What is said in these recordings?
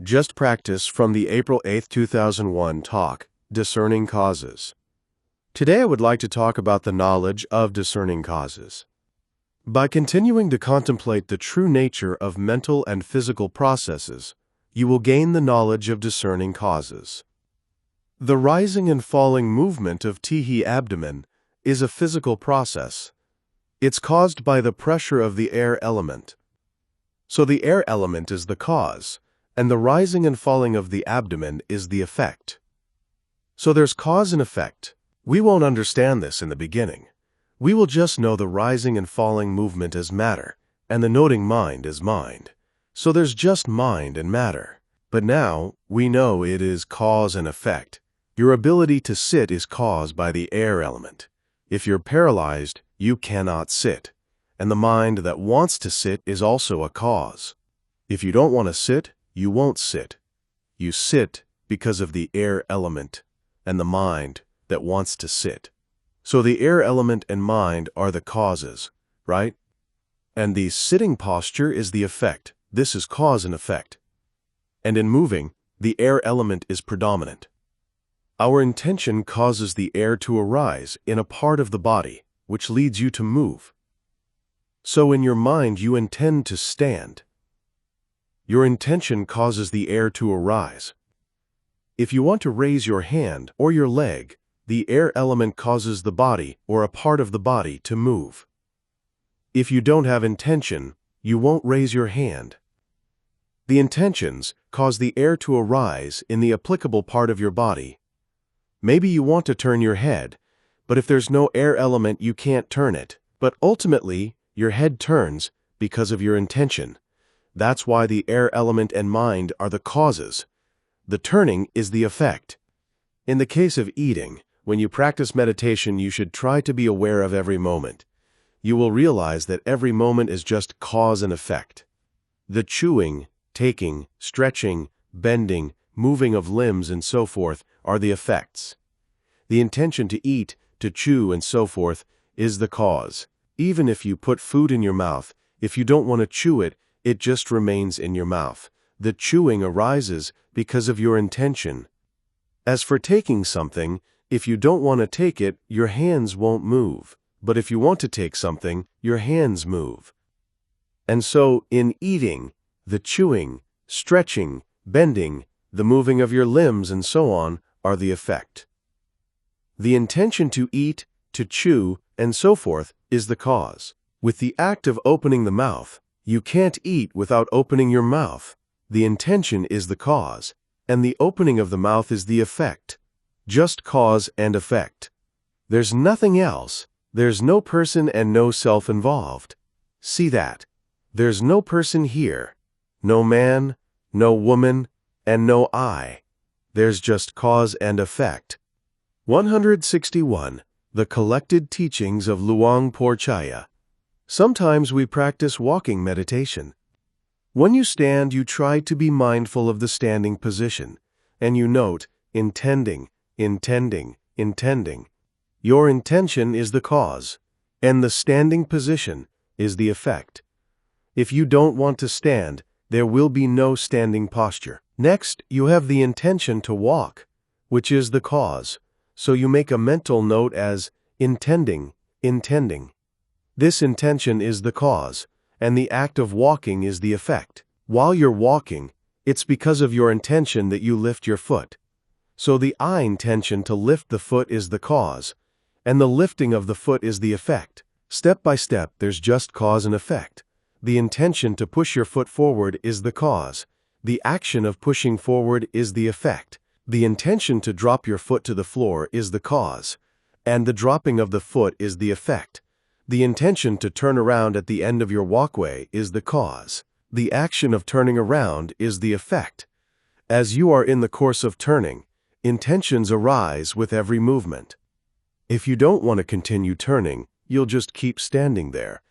Just practice from the April 8, 2001 talk, Discerning Causes. Today I would like to talk about the knowledge of discerning causes. By continuing to contemplate the true nature of mental and physical processes, you will gain the knowledge of discerning causes. The rising and falling movement of Tihi abdomen is a physical process. It's caused by the pressure of the air element. So the air element is the cause, and the rising and falling of the abdomen is the effect. So there's cause and effect. We won't understand this in the beginning. We will just know the rising and falling movement as matter, and the noting mind as mind. So there's just mind and matter. But now we know it is cause and effect. Your ability to sit is caused by the air element. If you're paralyzed, you cannot sit. And the mind that wants to sit is also a cause. If you don't want to sit, you won't sit. You sit because of the air element and the mind that wants to sit. So the air element and mind are the causes, right? And the sitting posture is the effect. This is cause and effect. And in moving, the air element is predominant. Our intention causes the air to arise in a part of the body, which leads you to move. So in your mind you intend to stand. Your intention causes the air to arise. If you want to raise your hand or your leg, the air element causes the body or a part of the body to move. If you don't have intention, you won't raise your hand. The intentions cause the air to arise in the applicable part of your body. Maybe you want to turn your head, but if there's no air element, you can't turn it. But ultimately, your head turns because of your intention. That's why the air element and mind are the causes. The turning is the effect. In the case of eating, when you practice meditation, you should try to be aware of every moment. You will realize that every moment is just cause and effect. The chewing, taking, stretching, bending, moving of limbs and so forth are the effects. The intention to eat, to chew and so forth is the cause. Even if you put food in your mouth, if you don't want to chew it, it just remains in your mouth. The chewing arises because of your intention. As for taking something, if you don't want to take it, your hands won't move. But if you want to take something, your hands move. And so, in eating, the chewing, stretching, bending, the moving of your limbs and so on are the effect. The intention to eat, to chew, and so forth is the cause. With the act of opening the mouth, you can't eat without opening your mouth. The intention is the cause, and the opening of the mouth is the effect. Just cause and effect. There's nothing else. There's no person and no self involved. See that? There's no person here. No man, no woman, and no I. There's just cause and effect. 161. The Collected Teachings of Luang Por Chaya. Sometimes we practice walking meditation. When you stand, you try to be mindful of the standing position, and you note intending, intending, intending. Your intention is the cause, and the standing position is the effect. If you don't want to stand, there will be no standing posture. Next, you have the intention to walk, which is the cause, so you make a mental note as intending, intending. This intention is the cause, and the act of walking is the effect. While you're walking, it's because of your intention that you lift your foot. So the I intention to lift the foot is the cause, and the lifting of the foot is the effect. Step by step, there's just cause and effect. The intention to push your foot forward is the cause. The action of pushing forward is the effect. The intention to drop your foot to the floor is the cause, and the dropping of the foot is the effect. The intention to turn around at the end of your walkway is the cause. The action of turning around is the effect. As you are in the course of turning, intentions arise with every movement. If you don't want to continue turning, you'll just keep standing there.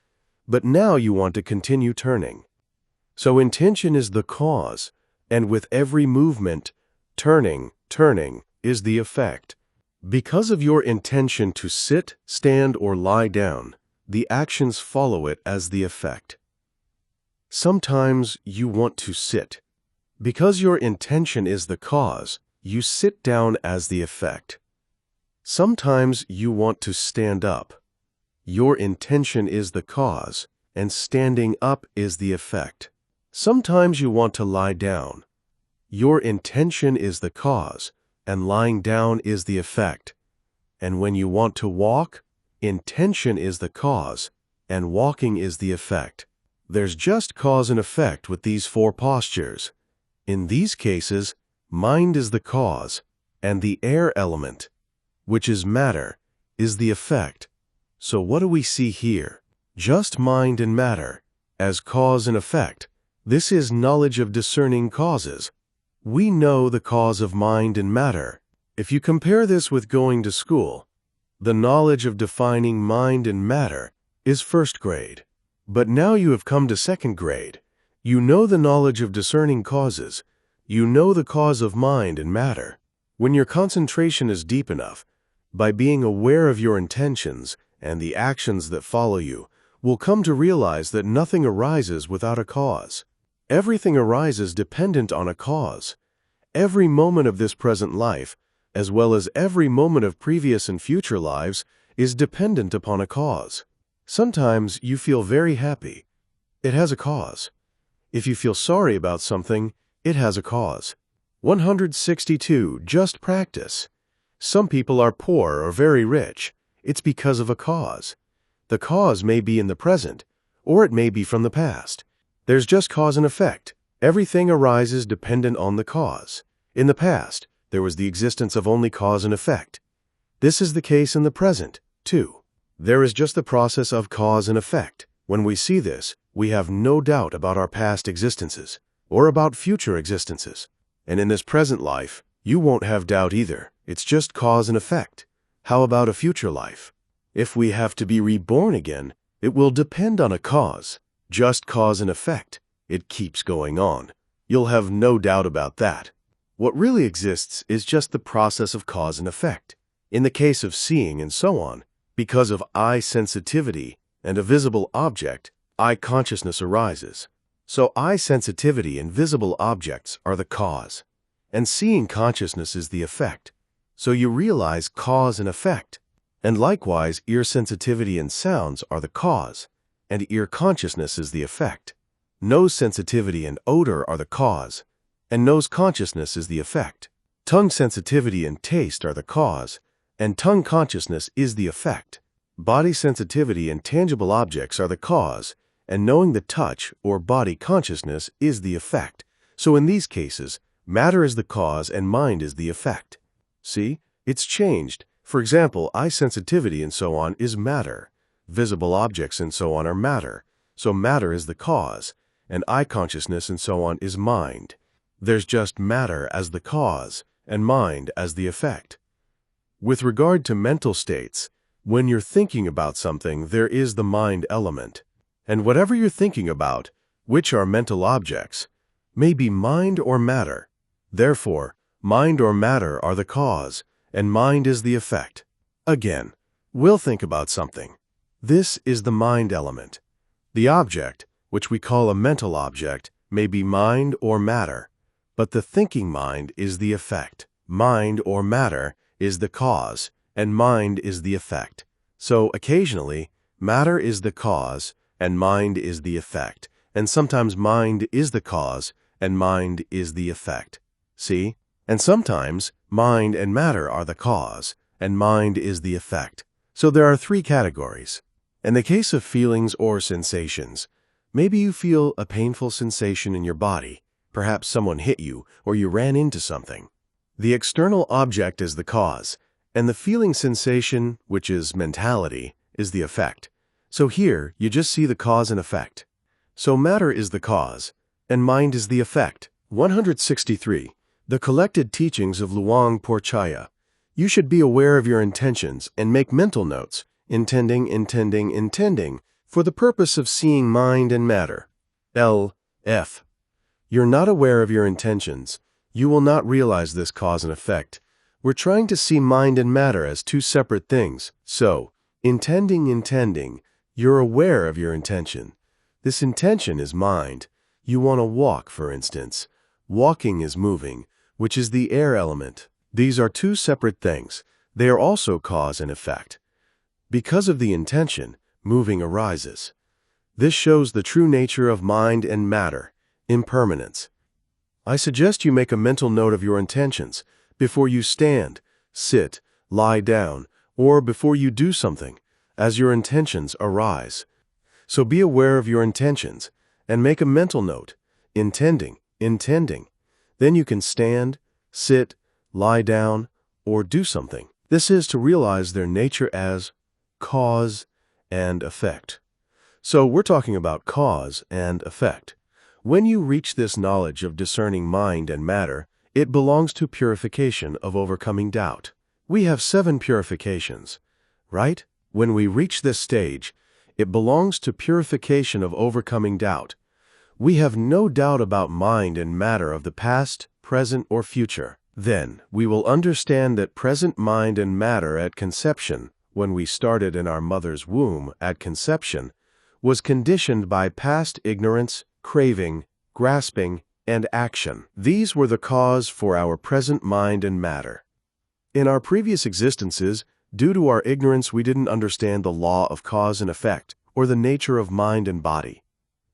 But now you want to continue turning. So intention is the cause, and with every movement, turning is the effect. Because of your intention to sit, stand, or lie down, the actions follow it as the effect. Sometimes you want to sit. Because your intention is the cause, you sit down as the effect. Sometimes you want to stand up. Your intention is the cause, and standing up is the effect. Sometimes you want to lie down. Your intention is the cause, and lying down is the effect. And when you want to walk, intention is the cause, and walking is the effect. There's just cause and effect with these four postures. In these cases, mind is the cause, and the air element, which is matter, is the effect. So what do we see here? Just mind and matter, as cause and effect. This is knowledge of discerning causes. We know the cause of mind and matter. If you compare this with going to school, the knowledge of defining mind and matter is first grade. But now you have come to second grade. You know the knowledge of discerning causes. You know the cause of mind and matter. When your concentration is deep enough, by being aware of your intentions and the actions that follow you, will come to realize that nothing arises without a cause. Everything arises dependent on a cause. Every moment of this present life, as well as every moment of previous and future lives, is dependent upon a cause. Sometimes you feel very happy. It has a cause. If you feel sorry about something, it has a cause. 162. Just practice. Some people are poor or very rich. It's because of a cause. The cause may be in the present, or it may be from the past. There's just cause and effect. Everything arises dependent on the cause. In the past, there was the existence of only cause and effect. This is the case in the present, too. There is just the process of cause and effect. When we see this, we have no doubt about our past existences, or about future existences. And in this present life, you won't have doubt either. It's just cause and effect. How about a future life? If we have to be reborn again, it will depend on a cause. Just cause and effect. It keeps going on. You'll have no doubt about that. What really exists is just the process of cause and effect. In the case of seeing and so on, because of eye sensitivity and a visible object, eye consciousness arises. So eye sensitivity and visible objects are the cause, and seeing consciousness is the effect. So you realize cause and effect. And likewise, ear sensitivity and sounds are the cause, and ear consciousness is the effect. Nose sensitivity and odor are the cause, and nose consciousness is the effect. Tongue sensitivity and taste are the cause, and tongue consciousness is the effect. Body sensitivity and tangible objects are the cause, and knowing the touch or body consciousness is the effect. So in these cases, matter is the cause and mind is the effect. See, it's changed. For example, eye sensitivity and so on is matter. Visible objects and so on are matter. So matter is the cause, and eye consciousness and so on is mind. There's just matter as the cause, and mind as the effect. With regard to mental states, when you're thinking about something, there is the mind element. And whatever you're thinking about, which are mental objects, may be mind or matter. Therefore, mind or matter are the cause, and mind is the effect. Again, we'll think about something. This is the mind element. The object, which we call a mental object, may be mind or matter, but the thinking mind is the effect. Mind or matter is the cause, and mind is the effect. So occasionally, matter is the cause, and mind is the effect, and sometimes mind is the cause, and mind is the effect. See? And sometimes, mind and matter are the cause, and mind is the effect. So there are three categories. In the case of feelings or sensations, maybe you feel a painful sensation in your body. Perhaps someone hit you, or you ran into something. The external object is the cause, and the feeling sensation, which is mentality, is the effect. So here, you just see the cause and effect. So matter is the cause, and mind is the effect. 163. The collected teachings of Luang Porchaya. You should be aware of your intentions and make mental notes, intending, for the purpose of seeing mind and matter. L.F. You're not aware of your intentions. You will not realize this cause and effect. We're trying to see mind and matter as two separate things. So, intending, you're aware of your intention. This intention is mind. You want to walk, for instance. Walking is moving, which is the air element. These are two separate things. They are also cause and effect. Because of the intention, moving arises. This shows the true nature of mind and matter, impermanence. I suggest you make a mental note of your intentions before you stand, sit, lie down, or before you do something, as your intentions arise. So be aware of your intentions and make a mental note, intending. Then you can stand, sit, lie down, or do something. This is to realize their nature as cause and effect. So we're talking about cause and effect. When you reach this knowledge of discerning mind and matter, it belongs to purification of overcoming doubt. We have 7 purifications, right? When we reach this stage, it belongs to purification of overcoming doubt. We have no doubt about mind and matter of the past, present, or future. Then we will understand that present mind and matter at conception, when we started in our mother's womb at conception, was conditioned by past ignorance, craving, grasping, and action. These were the cause for our present mind and matter. In our previous existences, due to our ignorance, we didn't understand the law of cause and effect, or the nature of mind and body.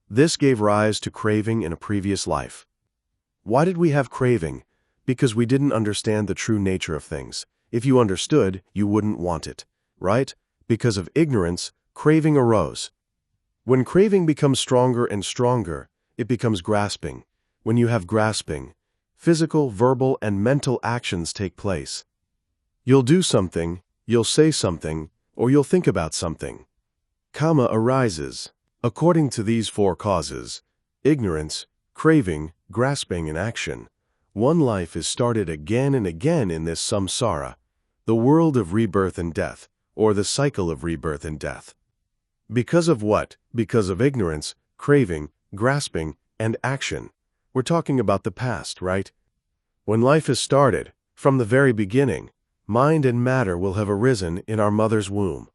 This gave rise to craving in a previous life. Why did we have craving? Because we didn't understand the true nature of things. If you understood, you wouldn't want it, right? Because of ignorance, craving arose. When craving becomes stronger and stronger, it becomes grasping. When you have grasping, physical, verbal, and mental actions take place. You'll do something, you'll say something, or you'll think about something. Kama arises. According to these 4 causes, ignorance, craving, grasping, and action, one life is started again and again in this samsara, the world of rebirth and death, or the cycle of rebirth and death. Because of what? Because of ignorance, craving, grasping, and action. We're talking about the past, right? When life is started, from the very beginning, mind and matter will have arisen in our mother's womb.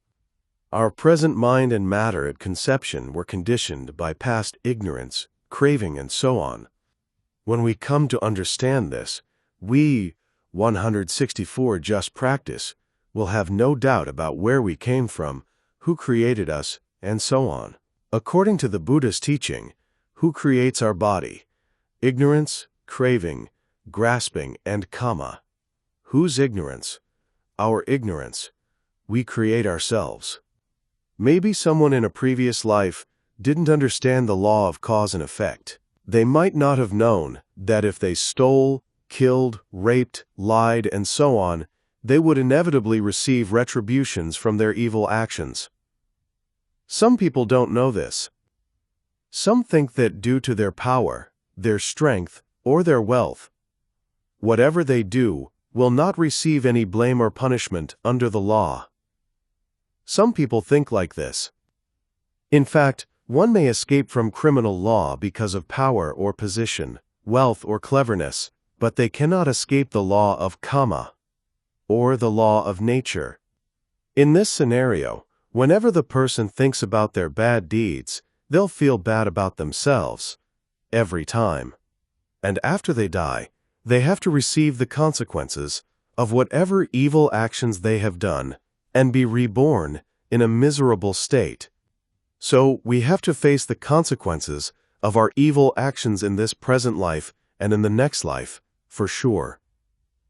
Our present mind and matter at conception were conditioned by past ignorance, craving, and so on. When we come to understand this, we, 164 just practice, will have no doubt about where we came from, who created us, and so on. According to the Buddha's teaching, who creates our body? Ignorance, craving, grasping, and kama. Whose ignorance? Our ignorance. We create ourselves. Maybe someone in a previous life didn't understand the law of cause and effect. They might not have known that if they stole, killed, raped, lied, and so on, they would inevitably receive retributions from their evil actions. Some people don't know this. Some think that due to their power, their strength, or their wealth, whatever they do will not receive any blame or punishment under the law. Some people think like this. In fact, one may escape from criminal law because of power or position, wealth or cleverness, but they cannot escape the law of kama, or the law of nature. In this scenario, whenever the person thinks about their bad deeds, they'll feel bad about themselves, every time. And after they die, they have to receive the consequences of whatever evil actions they have done and be reborn in a miserable state. So we have to face the consequences of our evil actions in this present life and in the next life, for sure.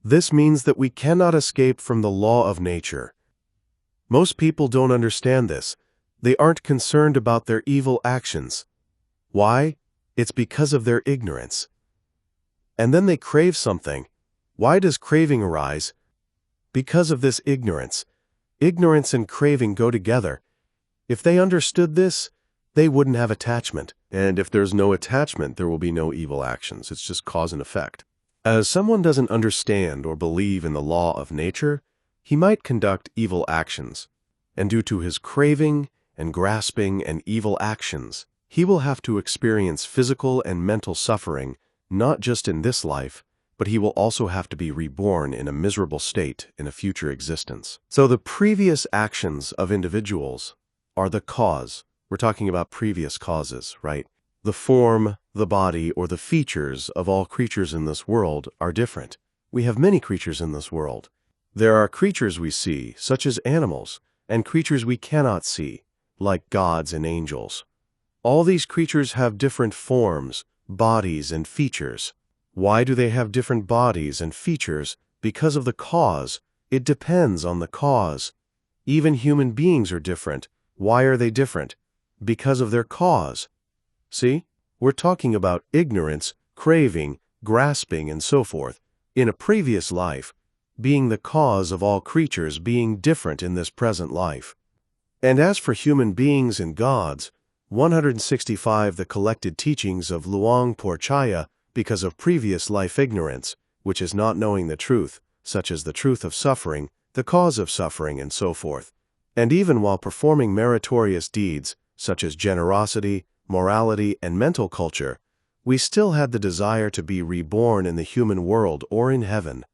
This means that we cannot escape from the law of nature. Most people don't understand this. They aren't concerned about their evil actions. Why? It's because of their ignorance. And then they crave something. Why does craving arise? Because of this ignorance. Ignorance and craving go together. If they understood this, they wouldn't have attachment. And if there's no attachment, there will be no evil actions. It's just cause and effect. As someone doesn't understand or believe in the law of nature, he might conduct evil actions. And due to his craving and grasping and evil actions, he will have to experience physical and mental suffering, not just in this life, but he will also have to be reborn in a miserable state in a future existence. So the previous actions of individuals are the cause. We're talking about previous causes, right? The form, the body, or the features of all creatures in this world are different. We have many creatures in this world. There are creatures we see, such as animals, and creatures we cannot see, like gods and angels. All these creatures have different forms, bodies, and features. Why do they have different bodies and features? Because of the cause. It depends on the cause. Even human beings are different. Why are they different? Because of their cause. See? We're talking about ignorance, craving, grasping, and so forth, in a previous life, being the cause of all creatures being different in this present life. And as for human beings and gods, 165 the collected teachings of Luang Por Chaya because of previous life ignorance, which is not knowing the truth, such as the truth of suffering, the cause of suffering, and so forth. And even while performing meritorious deeds, such as generosity, morality, and mental culture, we still had the desire to be reborn in the human world or in heaven.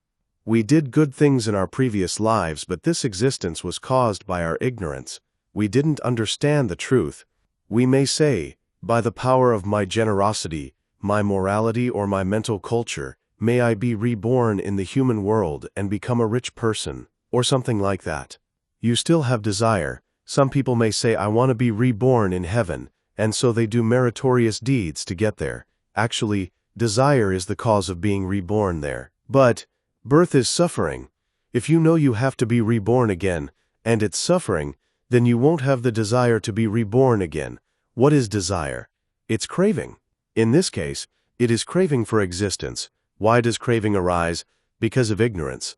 We did good things in our previous lives, but this existence was caused by our ignorance. We didn't understand the truth. We may say, by the power of my generosity, my morality, or my mental culture, may I be reborn in the human world and become a rich person, or something like that. You still have desire. Some people may say, I want to be reborn in heaven, and so they do meritorious deeds to get there. Actually, desire is the cause of being reborn there. But birth is suffering. If you know you have to be reborn again, and it's suffering, then you won't have the desire to be reborn again. What is desire? It's craving. In this case, it is craving for existence. Why does craving arise? Because of ignorance.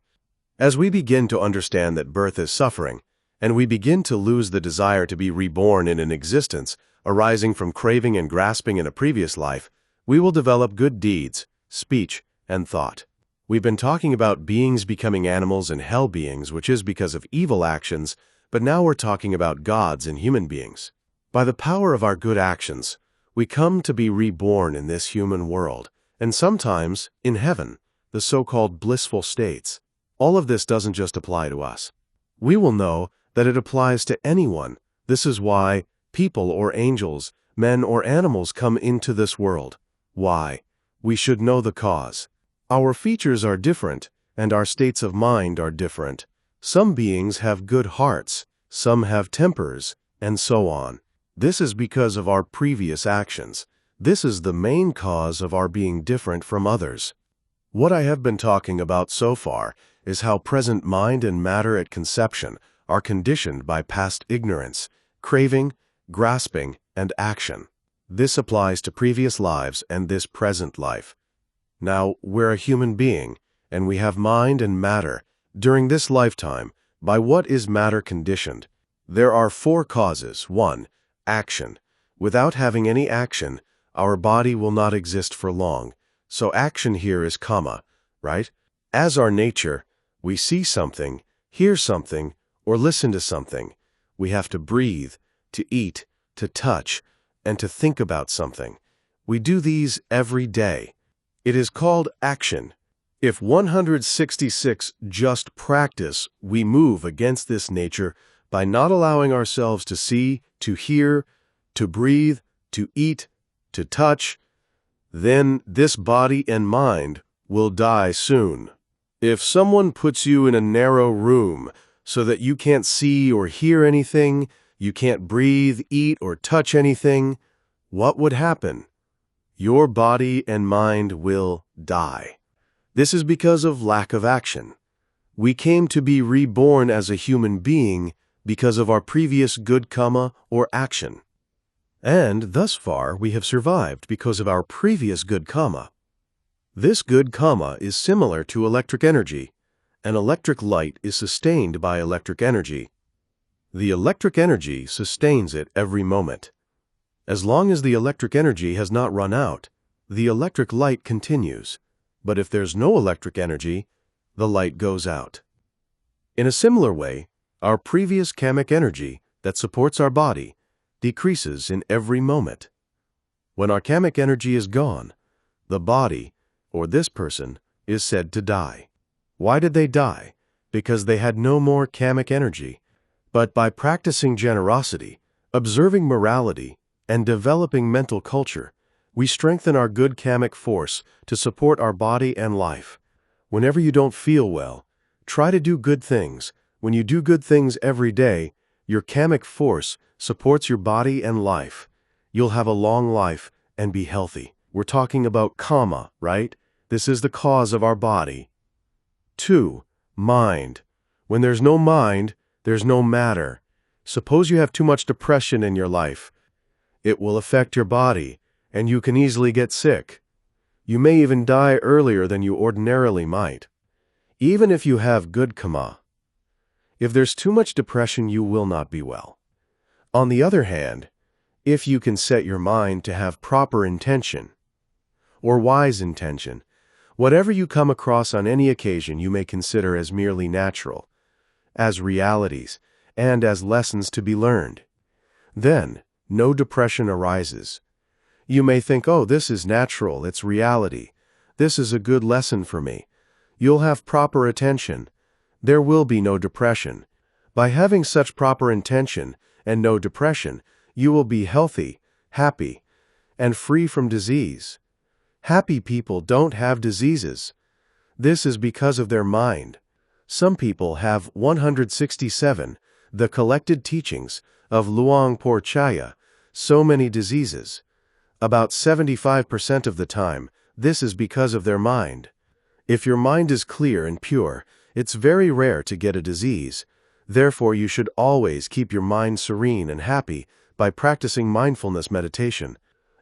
As we begin to understand that birth is suffering, and we begin to lose the desire to be reborn in an existence arising from craving and grasping in a previous life, we will develop good deeds, speech, and thought. We've been talking about beings becoming animals and hell beings, which is because of evil actions, but now we're talking about gods and human beings. By the power of our good actions, we come to be reborn in this human world, and sometimes in heaven, the so-called blissful states. All of this doesn't just apply to us. We will know that it applies to anyone. This is why people or angels, men or animals come into this world. Why? We should know the cause. Our features are different, and our states of mind are different. Some beings have good hearts, some have tempers, and so on. This is because of our previous actions. This is the main cause of our being different from others. What I have been talking about so far is how present mind and matter at conception are conditioned by past ignorance, craving, grasping, and action. This applies to previous lives and this present life. Now, we're a human being, and we have mind and matter. During this lifetime, by what is matter conditioned? There are 4 causes. 1. Action. Without having any action, our body will not exist for long. So action here is karma, right? As our nature, we see something, hear something, or listen to something. We have to breathe, to eat, to touch, and to think about something. We do these every day. It is called action. If 166 just practice, we move against this nature by not allowing ourselves to see, to hear, to breathe, to eat, to touch, then this body and mind will die soon. If someone puts you in a narrow room so that you can't see or hear anything, you can't breathe, eat, or touch anything, what would happen? Your body and mind will die. This is because of lack of action. We came to be reborn as a human being because of our previous good karma or action. And thus far we have survived because of our previous good karma. This good karma is similar to electric energy. An electric light is sustained by electric energy. The electric energy sustains it every moment. As long as the electric energy has not run out, the electric light continues. But if there's no electric energy, the light goes out. In a similar way, our previous kamic energy that supports our body decreases in every moment. When our kamic energy is gone, the body, or this person, is said to die. Why did they die? Because they had no more kamic energy. But by practicing generosity, observing morality, and developing mental culture, We strengthen our good kamic force to support our body and life. Whenever you don't feel well, try to do good things. When you do good things every day, your kamic force supports your body and life. You'll have a long life and be healthy. We're talking about kama, right? This is the cause of our body. 2. Mind. When there's no mind, there's no matter. Suppose you have too much depression in your life. It will affect your body, and you can easily get sick. You may even die earlier than you ordinarily might, even if you have good kama. If there's too much depression, you will not be well. On the other hand, if you can set your mind to have proper intention, or wise intention, whatever you come across on any occasion you may consider as merely natural, as realities, and as lessons to be learned. Then, no depression arises. You may think, oh, this is natural, it's reality. This is a good lesson for me. You'll have proper attention. There will be no depression. By having such proper intention and no depression, you will be healthy, happy, and free from disease. Happy people don't have diseases. This is because of their mind. Some people have 167, the collected teachings of Luang Por Chaya, so many diseases. About 75% of the time, this is because of their mind. If your mind is clear and pure, it's very rare to get a disease. Therefore, you should always keep your mind serene and happy by practicing mindfulness meditation.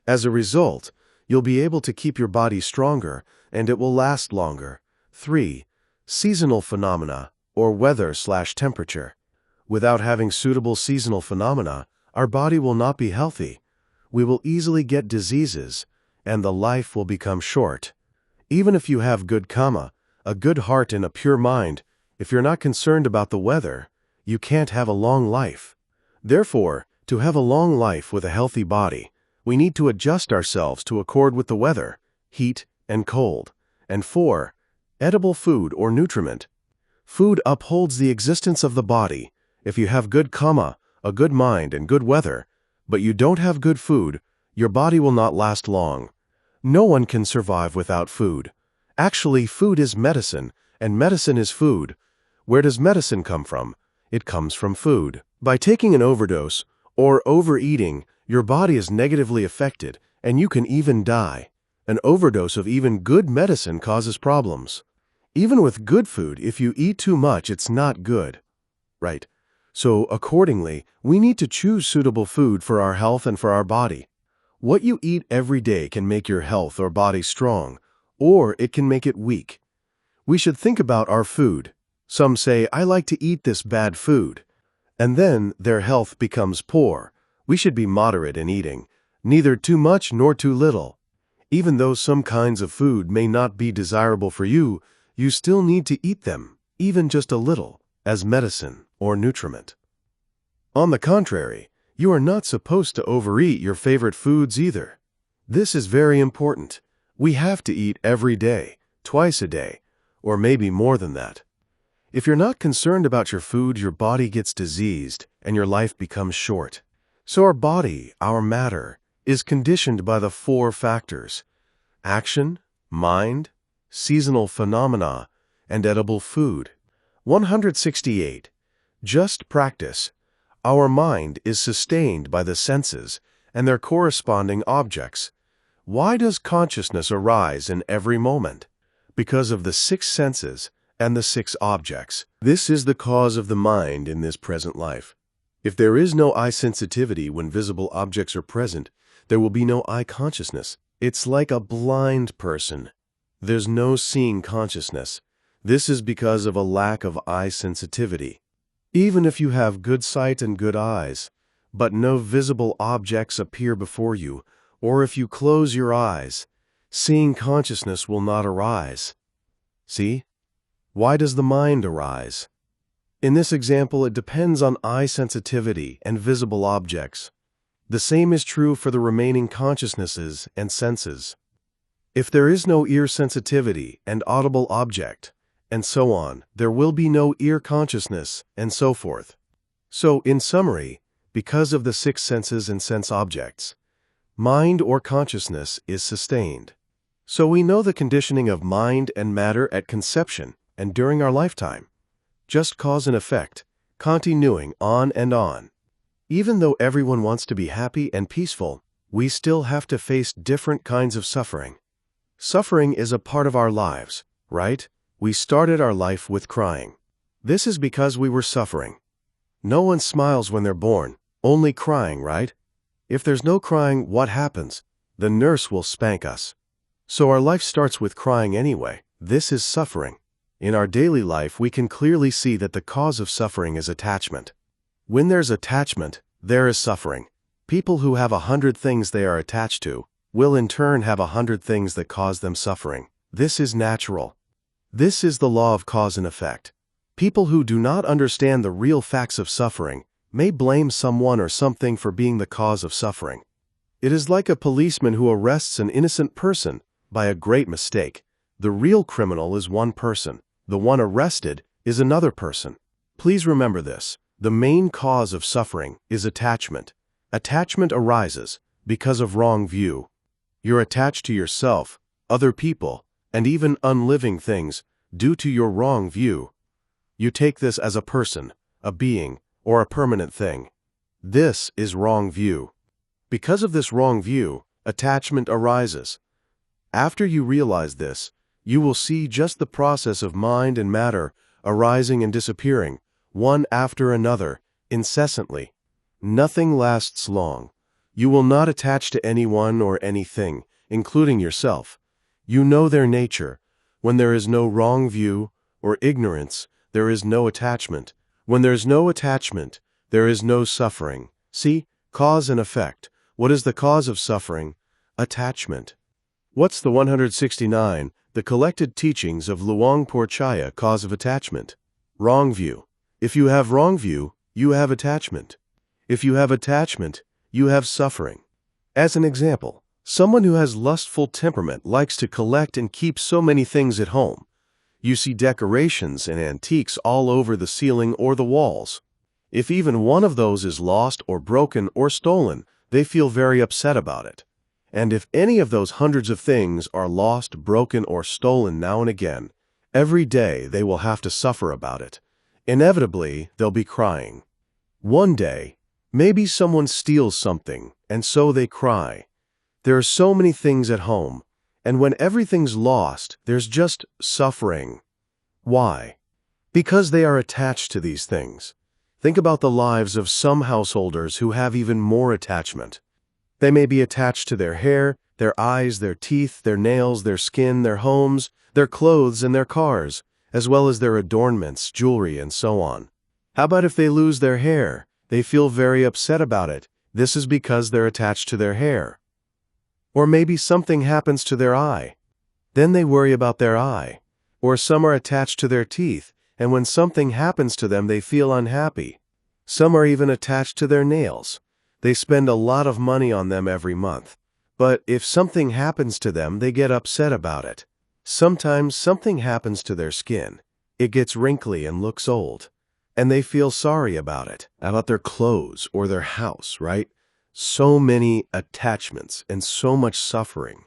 As a result, you'll be able to keep your body stronger and it will last longer. 3. Seasonal phenomena, or weather/temperature. Without having suitable seasonal phenomena, our body will not be healthy. We will easily get diseases, and the life will become short. Even if you have good kama, a good heart and a pure mind, if you're not concerned about the weather, you can't have a long life. Therefore, to have a long life with a healthy body, we need to adjust ourselves to accord with the weather, heat and cold. And 4. Edible food or nutriment. Food upholds the existence of the body. If you have good kama, a good mind and good weather, but you don't have good food, your body will not last long. No one can survive without food. Actually, food is medicine, and medicine is food. Where does medicine come from? It comes from food. By taking an overdose or overeating, your body is negatively affected, and you can even die. An overdose of even good medicine causes problems. Even with good food, if you eat too much, it's not good. Right? So, accordingly, we need to choose suitable food for our health and for our body. What you eat every day can make your health or body strong, or it can make it weak. We should think about our food. Some say, I like to eat this bad food, and then their health becomes poor. We should be moderate in eating, neither too much nor too little. Even though some kinds of food may not be desirable for you, you still need to eat them, even just a little, as medicine or nutriment. On the contrary, you are not supposed to overeat your favorite foods either. This is very important. We have to eat every day, twice a day, or maybe more than that. If you're not concerned about your food, your body gets diseased and your life becomes short. So our body, our matter, is conditioned by the 4 factors: action, mind, seasonal phenomena, and edible food. 168. Just practice. Our mind is sustained by the senses and their corresponding objects. Why does consciousness arise in every moment? Because of the 6 senses and the 6 objects. This is the cause of the mind in this present life. If there is no eye sensitivity when visible objects are present, there will be no eye consciousness. It's like a blind person. There's no seeing consciousness. This is because of a lack of eye sensitivity. Even if you have good sight and good eyes, but no visible objects appear before you, or if you close your eyes, seeing consciousness will not arise. See? Why does the mind arise? In this example, it depends on eye sensitivity and visible objects. The same is true for the remaining consciousnesses and senses. If there is no ear sensitivity and audible object, and so on, there will be no ear consciousness, and so forth. So, in summary, because of the 6 senses and sense objects, mind or consciousness is sustained. So we know the conditioning of mind and matter at conception and during our lifetime. Just cause and effect, continuing on and on. Even though everyone wants to be happy and peaceful, we still have to face different kinds of suffering. Suffering is a part of our lives, right? We started our life with crying. This is because we were suffering. No one smiles when they're born, only crying, right? If there's no crying, what happens? The nurse will spank us. So our life starts with crying anyway. This is suffering. In our daily life, we can clearly see that the cause of suffering is attachment. When there's attachment, there is suffering. People who have 100 things they are attached to will in turn have 100 things that cause them suffering. This is natural. This is the law of cause and effect. People who do not understand the real facts of suffering may blame someone or something for being the cause of suffering. It is like a policeman who arrests an innocent person by a great mistake. The real criminal is one person. The one arrested is another person. Please remember this. The main cause of suffering is attachment. Attachment arises because of wrong view. You're attached to yourself, other people, and even unliving things due to your wrong view. You take this as a person, a being, or a permanent thing. This is wrong view. Because of this wrong view, attachment arises. After you realize this, you will see just the process of mind and matter arising and disappearing, one after another, incessantly. Nothing lasts long. You will not attach to anyone or anything, including yourself. You know their nature. When there is no wrong view or ignorance, there is no attachment. When there is no attachment, there is no suffering. See, cause and effect. What is the cause of suffering? Attachment. What's the 169? The collected teachings of Luang Por Chaya, cause of attachment. Wrong view. If you have wrong view, you have attachment. If you have attachment, you have suffering. As an example, someone who has lustful temperament likes to collect and keep so many things at home. You see decorations and antiques all over the ceiling or the walls. If even one of those is lost or broken or stolen, they feel very upset about it. And if any of those hundreds of things are lost, broken, or stolen now and again, every day they will have to suffer about it. Inevitably, they'll be crying. One day, maybe someone steals something, and so they cry. There are so many things at home, and when everything's lost, there's just suffering. Why? Because they are attached to these things. Think about the lives of some householders who have even more attachment. They may be attached to their hair, their eyes, their teeth, their nails, their skin, their homes, their clothes, and their cars, as well as their adornments, jewelry, and so on. How about if they lose their hair? They feel very upset about it. This is because they're attached to their hair. Or maybe something happens to their eye. Then they worry about their eye. Or some are attached to their teeth, and when something happens to them, they feel unhappy. Some are even attached to their nails. They spend a lot of money on them every month. But if something happens to them, they get upset about it. Sometimes something happens to their skin. It gets wrinkly and looks old. And they feel sorry about it, about their clothes or their house, right? So many attachments and so much suffering.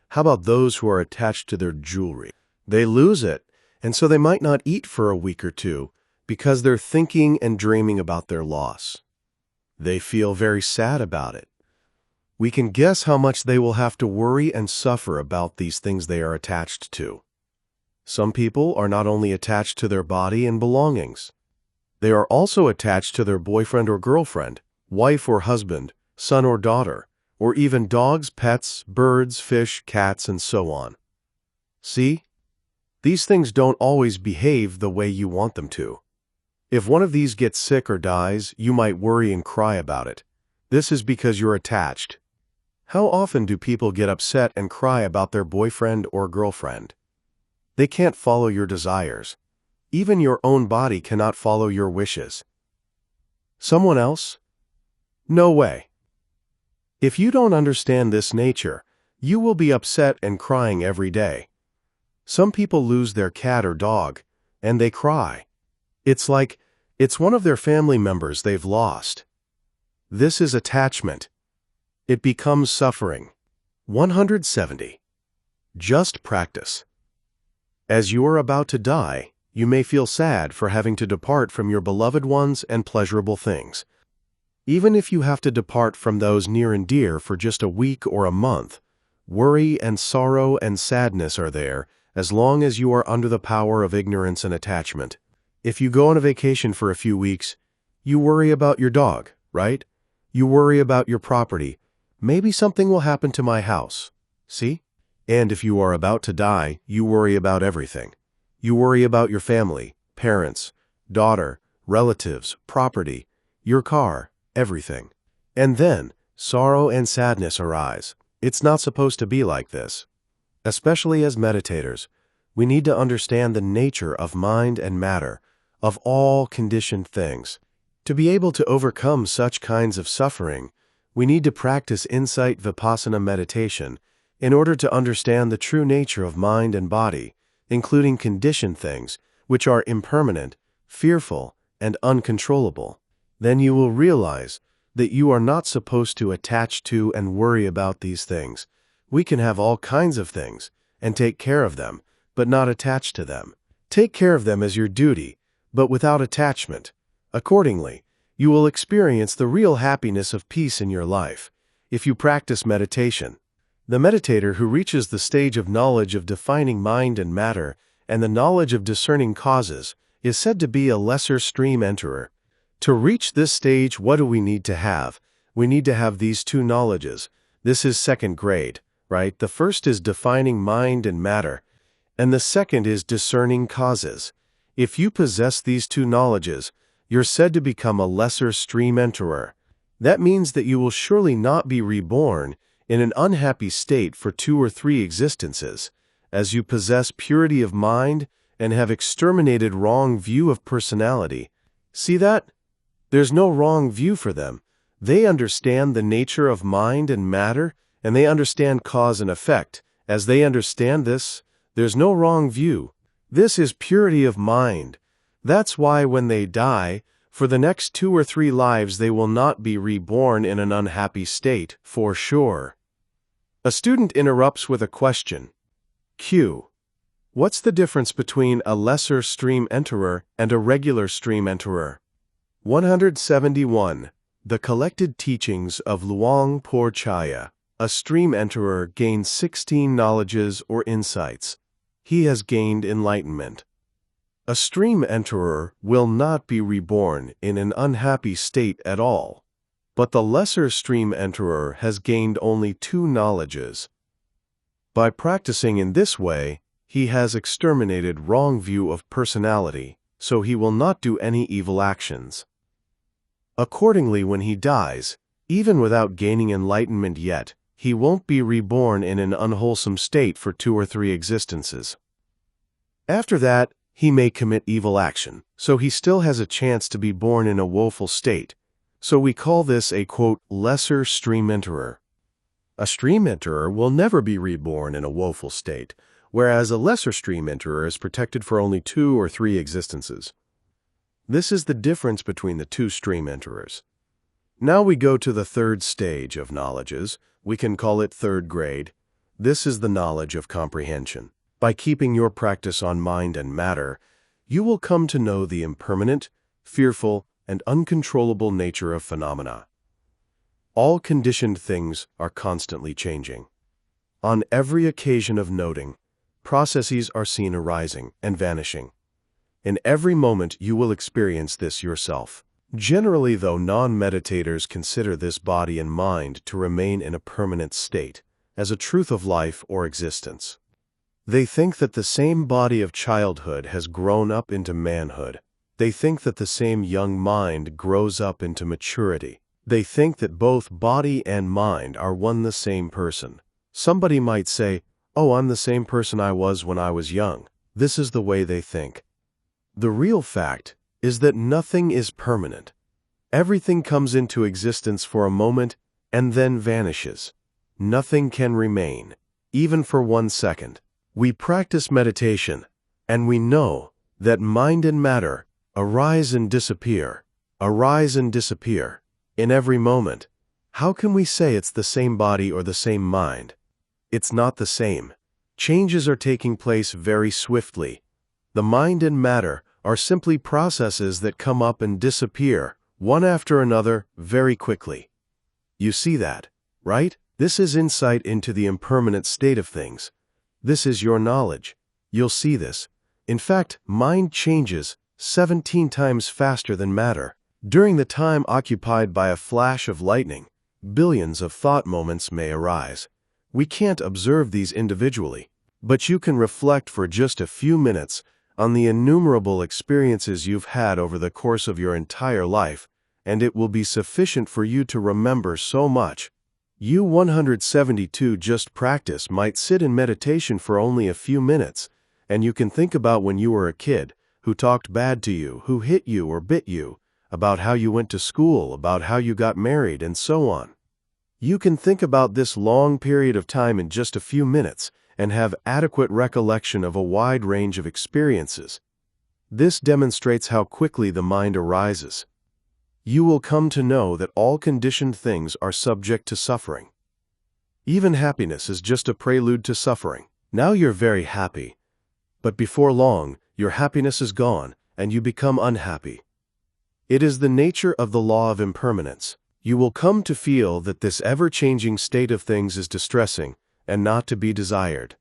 How about those who are attached to their jewelry? They lose it, and so they might not eat for a week or two because they're thinking and dreaming about their loss. They feel very sad about it. We can guess how much they will have to worry and suffer about these things they are attached to. Some people are not only attached to their body and belongings. They are also attached to their boyfriend or girlfriend, wife or husband, son or daughter, or even dogs, pets, birds, fish, cats, and so on. See? These things don't always behave the way you want them to. If one of these gets sick or dies, you might worry and cry about it. This is because you're attached. How often do people get upset and cry about their boyfriend or girlfriend? They can't follow your desires. Even your own body cannot follow your wishes. Someone else? No way. If you don't understand this nature, you will be upset and crying every day. Some people lose their cat or dog, and they cry. It's like it's one of their family members they've lost. This is attachment. It becomes suffering. 170. Just practice. As you are about to die, you may feel sad for having to depart from your beloved ones and pleasurable things. Even if you have to depart from those near and dear for just a week or a month, worry and sorrow and sadness are there as long as you are under the power of ignorance and attachment. If you go on a vacation for a few weeks, you worry about your dog, right? You worry about your property. Maybe something will happen to my house. See? And if you are about to die, you worry about everything. You worry about your family, parents, daughter, relatives, property, your car, everything. And then, sorrow and sadness arise. It's not supposed to be like this. Especially as meditators, we need to understand the nature of mind and matter, of all conditioned things. To be able to overcome such kinds of suffering, we need to practice insight vipassana meditation in order to understand the true nature of mind and body, including conditioned things, which are impermanent, fearful, and uncontrollable. Then you will realize that you are not supposed to attach to and worry about these things. We can have all kinds of things and take care of them, but not attach to them. Take care of them as your duty, but without attachment. Accordingly, you will experience the real happiness of peace in your life if you practice meditation. The meditator who reaches the stage of knowledge of defining mind and matter and the knowledge of discerning causes is said to be a lesser stream enterer. To reach this stage, what do we need to have? We need to have these two knowledges. This is second grade, right? The first is defining mind and matter, and the second is discerning causes. If you possess these two knowledges, you're said to become a lesser stream enterer. That means that you will surely not be reborn in an unhappy state for 2 or 3 existences, as you possess purity of mind and have exterminated wrong view of personality. See that? There's no wrong view for them. They understand the nature of mind and matter, and they understand cause and effect. As they understand this, there's no wrong view. This is purity of mind. That's why when they die, for the next 2 or 3 lives they will not be reborn in an unhappy state, for sure. A student interrupts with a question. Q. What's the difference between a lesser stream enterer and a regular stream enterer? 171. The collected teachings of Luang Por Chaya. A stream enterer gains 16 knowledges or insights. He has gained enlightenment. A stream enterer will not be reborn in an unhappy state at all, but the lesser stream enterer has gained only 2 knowledges. By practicing in this way, he has exterminated wrong view of personality, so he will not do any evil actions. Accordingly, when he dies, even without gaining enlightenment yet, he won't be reborn in an unwholesome state for 2 or 3 existences. After that, he may commit evil action, so he still has a chance to be born in a woeful state. So we call this a, quote, lesser stream enterer. A stream enterer will never be reborn in a woeful state, whereas a lesser stream enterer is protected for only 2 or 3 existences. This is the difference between the 2 stream enterers. Now we go to the third stage of knowledges. We can call it third grade. This is the knowledge of comprehension. By keeping your practice on mind and matter, you will come to know the impermanent, fearful, and uncontrollable nature of phenomena. All conditioned things are constantly changing. On every occasion of noting, processes are seen arising and vanishing. In every moment you will experience this yourself. Generally, though, non-meditators consider this body and mind to remain in a permanent state, as a truth of life or existence. They think that the same body of childhood has grown up into manhood. They think that the same young mind grows up into maturity. They think that both body and mind are one the same person. Somebody might say, "Oh, I'm the same person I was when I was young." This is the way they think. The real fact is that nothing is permanent. Everything comes into existence for a moment and then vanishes. Nothing can remain, even for 1 second. We practice meditation, and we know that mind and matter arise and disappear in every moment. How can we say it's the same body or the same mind? It's not the same. Changes are taking place very swiftly. The mind and matter are simply processes that come up and disappear, one after another, very quickly. You see that, right? This is insight into the impermanent state of things. This is your knowledge. You'll see this. In fact, mind changes 17 times faster than matter. During the time occupied by a flash of lightning, billions of thought moments may arise. We can't observe these individually, but you can reflect for just a few minutes on the innumerable experiences you've had over the course of your entire life, and it will be sufficient for you to remember so much. You 172 just practice might sit in meditation for only a few minutes, and you can think about when you were a kid, who talked bad to you, who hit you or bit you, about how you went to school, about how you got married, and so on. You can think about this long period of time in just a few minutes and have adequate recollection of a wide range of experiences. This demonstrates how quickly the mind arises. You will come to know that all conditioned things are subject to suffering. Even happiness is just a prelude to suffering. Now you're very happy, but before long, your happiness is gone and you become unhappy. It is the nature of the law of impermanence. You will come to feel that this ever-changing state of things is distressing and not to be desired.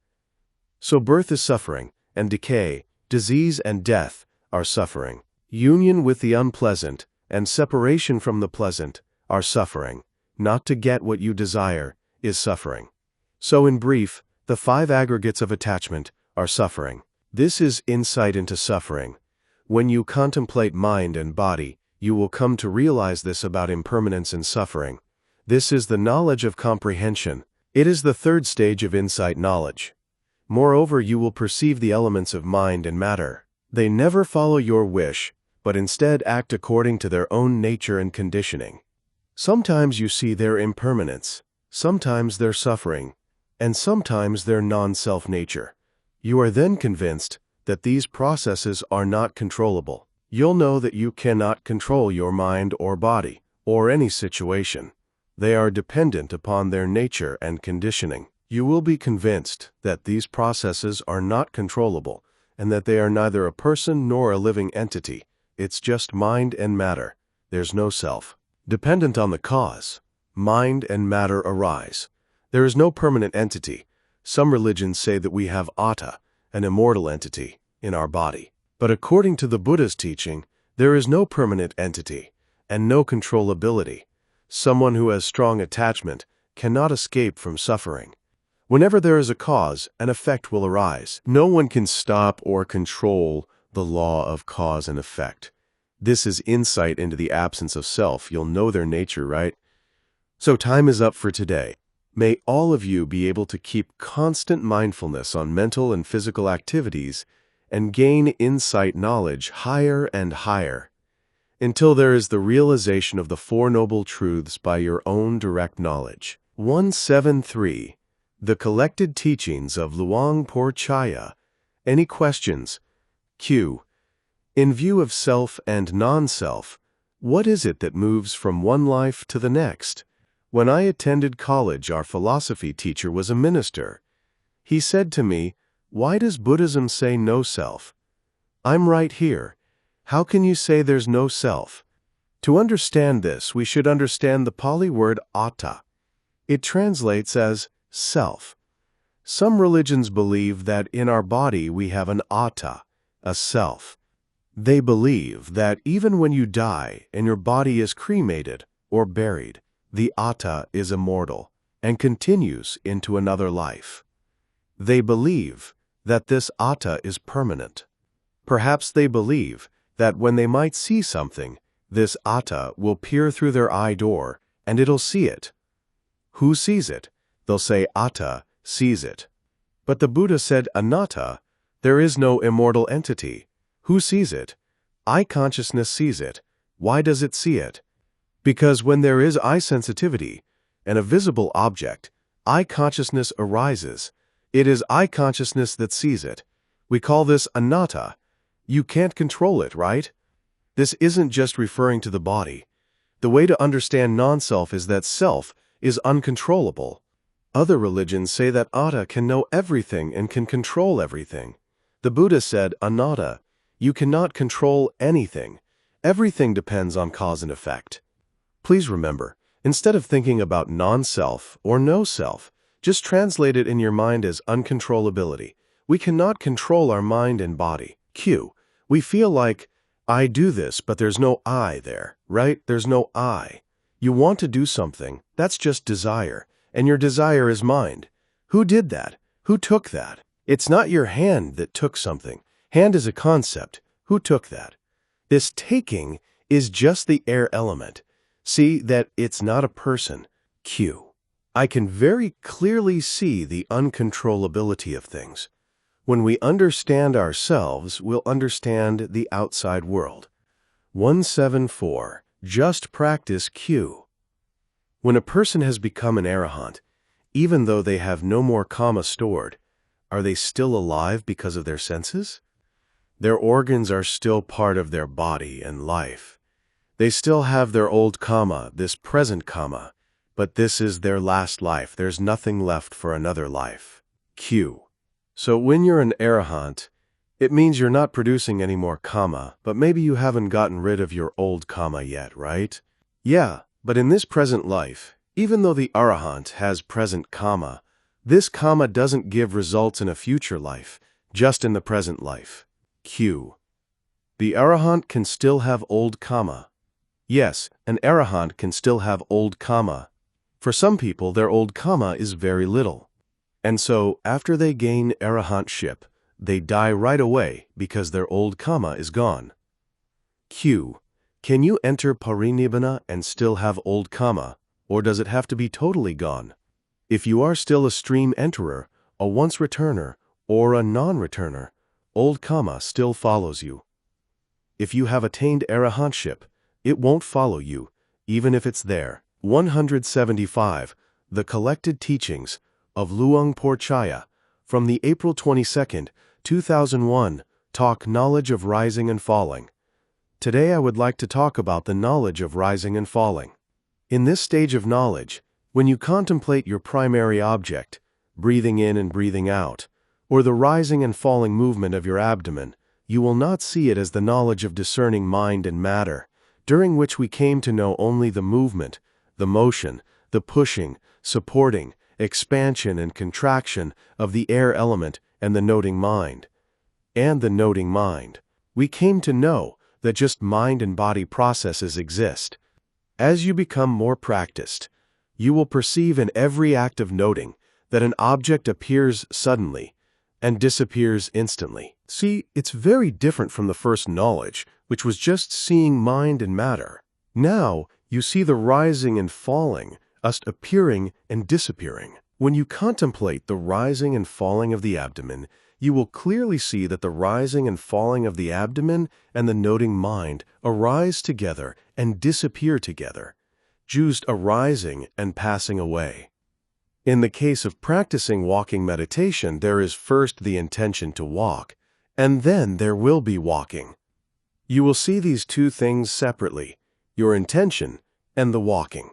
So birth is suffering, and decay, disease and death are suffering. Union with the unpleasant and separation from the pleasant are suffering. Not to get what you desire is suffering. So in brief, the 5 aggregates of attachment are suffering. This is insight into suffering. When you contemplate mind and body, you will come to realize this about impermanence and suffering. This is the knowledge of comprehension. It is the 3rd stage of insight knowledge. Moreover, you will perceive the elements of mind and matter. They never follow your wish, but instead act according to their own nature and conditioning. Sometimes you see their impermanence, sometimes their suffering, and sometimes their non-self nature. You are then convinced that these processes are not controllable. You'll know that you cannot control your mind or body, or any situation. They are dependent upon their nature and conditioning. You will be convinced that these processes are not controllable, and that they are neither a person nor a living entity. It's just mind and matter. There's no self. Dependent on the cause, mind and matter arise. There is no permanent entity. Some religions say that we have atta, an immortal entity, in our body. But according to the Buddha's teaching, there is no permanent entity, and no controllability. Someone who has strong attachment cannot escape from suffering. Whenever there is a cause, an effect will arise. No one can stop or control the law of cause and effect. This is insight into the absence of self. You'll know their nature, right? So time is up for today. May all of you be able to keep constant mindfulness on mental and physical activities and gain insight knowledge higher and higher, until there is the realization of the 4 Noble Truths by your own direct knowledge. 173. The Collected Teachings of Luang Por Chaya. Any questions? Q. In view of self and non-self, what is it that moves from one life to the next? When I attended college, our philosophy teacher was a minister. He said to me, "Why does Buddhism say no self?" I'm right here. How can you say there's no self? To understand this, we should understand the Pali word atta. It translates as self. Some religions believe that in our body we have an atta, a self. They believe that even when you die and your body is cremated or buried, the atta is immortal and continues into another life. They believe that this atta is permanent. Perhaps they believe that when they might see something, this atta will peer through their eye door and it'll see it. Who sees it? They'll say atta sees it. But the Buddha said anatta, there is no immortal entity. Who sees it? Eye consciousness sees it. Why does it see it? Because when there is eye sensitivity and a visible object, eye consciousness arises. It is eye consciousness that sees it. We call this anatta. You can't control it, right? This isn't just referring to the body. The way to understand non-self is that self is uncontrollable. Other religions say that Atta can know everything and can control everything. The Buddha said, Anatta, you cannot control anything. Everything depends on cause and effect. Please remember, instead of thinking about non-self or no self, just translate it in your mind as uncontrollability. We cannot control our mind and body. Q. We feel like, I do this, but there's no I there, right? There's no I. You want to do something, that's just desire, and your desire is mind. Who did that? Who took that? It's not your hand that took something. Hand is a concept. Who took that? This taking is just the air element. See that it's not a person. Q. I can very clearly see the uncontrollability of things. When we understand ourselves, we'll understand the outside world. 174. Just practice Q. When a person has become an arahant, even though they have no more karma stored, are they still alive because of their senses? Their organs are still part of their body and life. They still have their old karma, this present karma, but this is their last life. There's nothing left for another life. Q. So when you're an arahant, it means you're not producing any more karma, but maybe you haven't gotten rid of your old karma yet, right? Yeah, but in this present life, even though the arahant has present karma, this karma doesn't give results in a future life, just in the present life. Q. The arahant can still have old karma. Yes, an arahant can still have old karma. For some people, their old karma is very little. And so, after they gain arahantship, they die right away because their old karma is gone. Q. Can you enter parinibbana and still have old karma, or does it have to be totally gone? If you are still a stream enterer, a once returner, or a non-returner, old karma still follows you. If you have attained arahantship, it won't follow you, even if it's there. 175. The Collected Teachings of Luang Porchaya from the April 22, 2001 talk Knowledge of Rising and Falling. Today I would like to talk about the knowledge of rising and falling. In this stage of knowledge, when you contemplate your primary object, breathing in and breathing out, or the rising and falling movement of your abdomen, you will not see it as the knowledge of discerning mind and matter, during which we came to know only the movement, the motion, the pushing, supporting, expansion and contraction of the air element and the noting mind. We came to know that just mind and body processes exist. As you become more practiced, you will perceive in every act of noting that an object appears suddenly and disappears instantly. See, it's very different from the first knowledge, which was just seeing mind and matter. Now, you see the rising and falling, us appearing and disappearing. When you contemplate the rising and falling of the abdomen, you will clearly see that the rising and falling of the abdomen and the noting mind arise together and disappear together, just arising and passing away. In the case of practicing walking meditation, there is first the intention to walk, and then there will be walking. You will see these two things separately, your intention and the walking.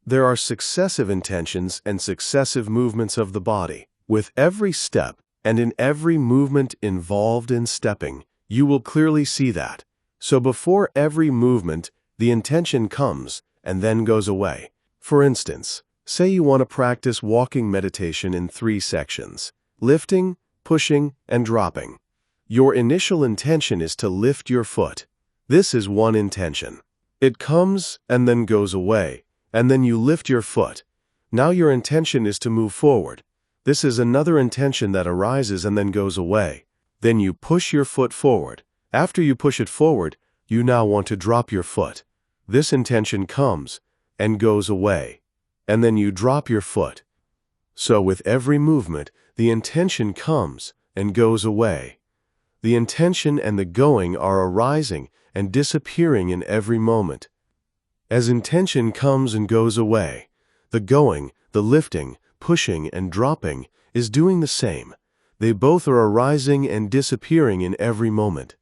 There are successive intentions and successive movements of the body. With every step and in every movement involved in stepping, you will clearly see that. So before every movement, the intention comes and then goes away. For instance, say you want to practice walking meditation in 3 sections: lifting, pushing, and dropping. Your initial intention is to lift your foot. This is one intention. It comes and then goes away, and then you lift your foot. Now your intention is to move forward. This is another intention that arises and then goes away. Then you push your foot forward. After you push it forward, you now want to drop your foot. This intention comes and goes away, and then you drop your foot. So with every movement, the intention comes and goes away. The intention and the going are arising and disappearing in every moment. As intention comes and goes away, the going, the lifting, pushing, and dropping is doing the same. They both are arising and disappearing in every moment.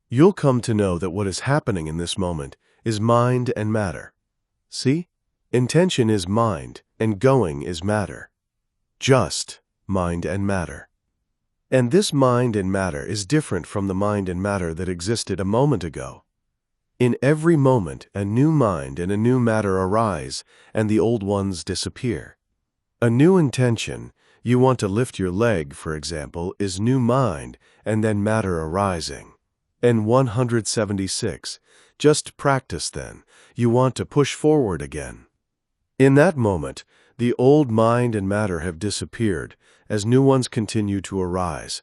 You'll come to know that what is happening in this moment is mind and matter. See? Intention is mind, and going is matter. Just mind and matter. And this mind and matter is different from the mind and matter that existed a moment ago. In every moment, a new mind and a new matter arise, and the old ones disappear. A new intention, you want to lift your leg, for example, is new mind and then matter arising. And 176, just practice then, you want to push forward again. In that moment, the old mind and matter have disappeared as new ones continue to arise.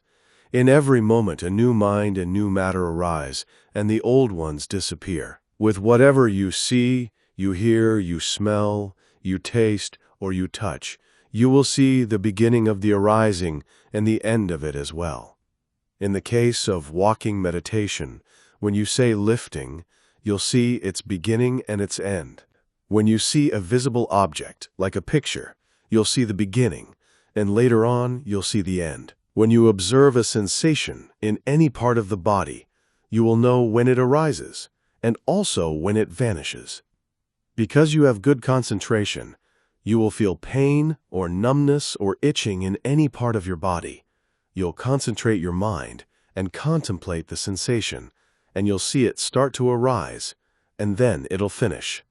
In every moment, a new mind and new matter arise, and the old ones disappear. With whatever you see, you hear, you smell, you taste, or you touch, you will see the beginning of the arising and the end of it as well. In the case of walking meditation, when you say lifting, you'll see its beginning and its end. When you see a visible object, like a picture, you'll see the beginning, and later on, you'll see the end. When you observe a sensation in any part of the body, you will know when it arises and also when it vanishes. Because you have good concentration, you will feel pain or numbness or itching in any part of your body. You'll concentrate your mind and contemplate the sensation, and you'll see it start to arise, and then it'll finish.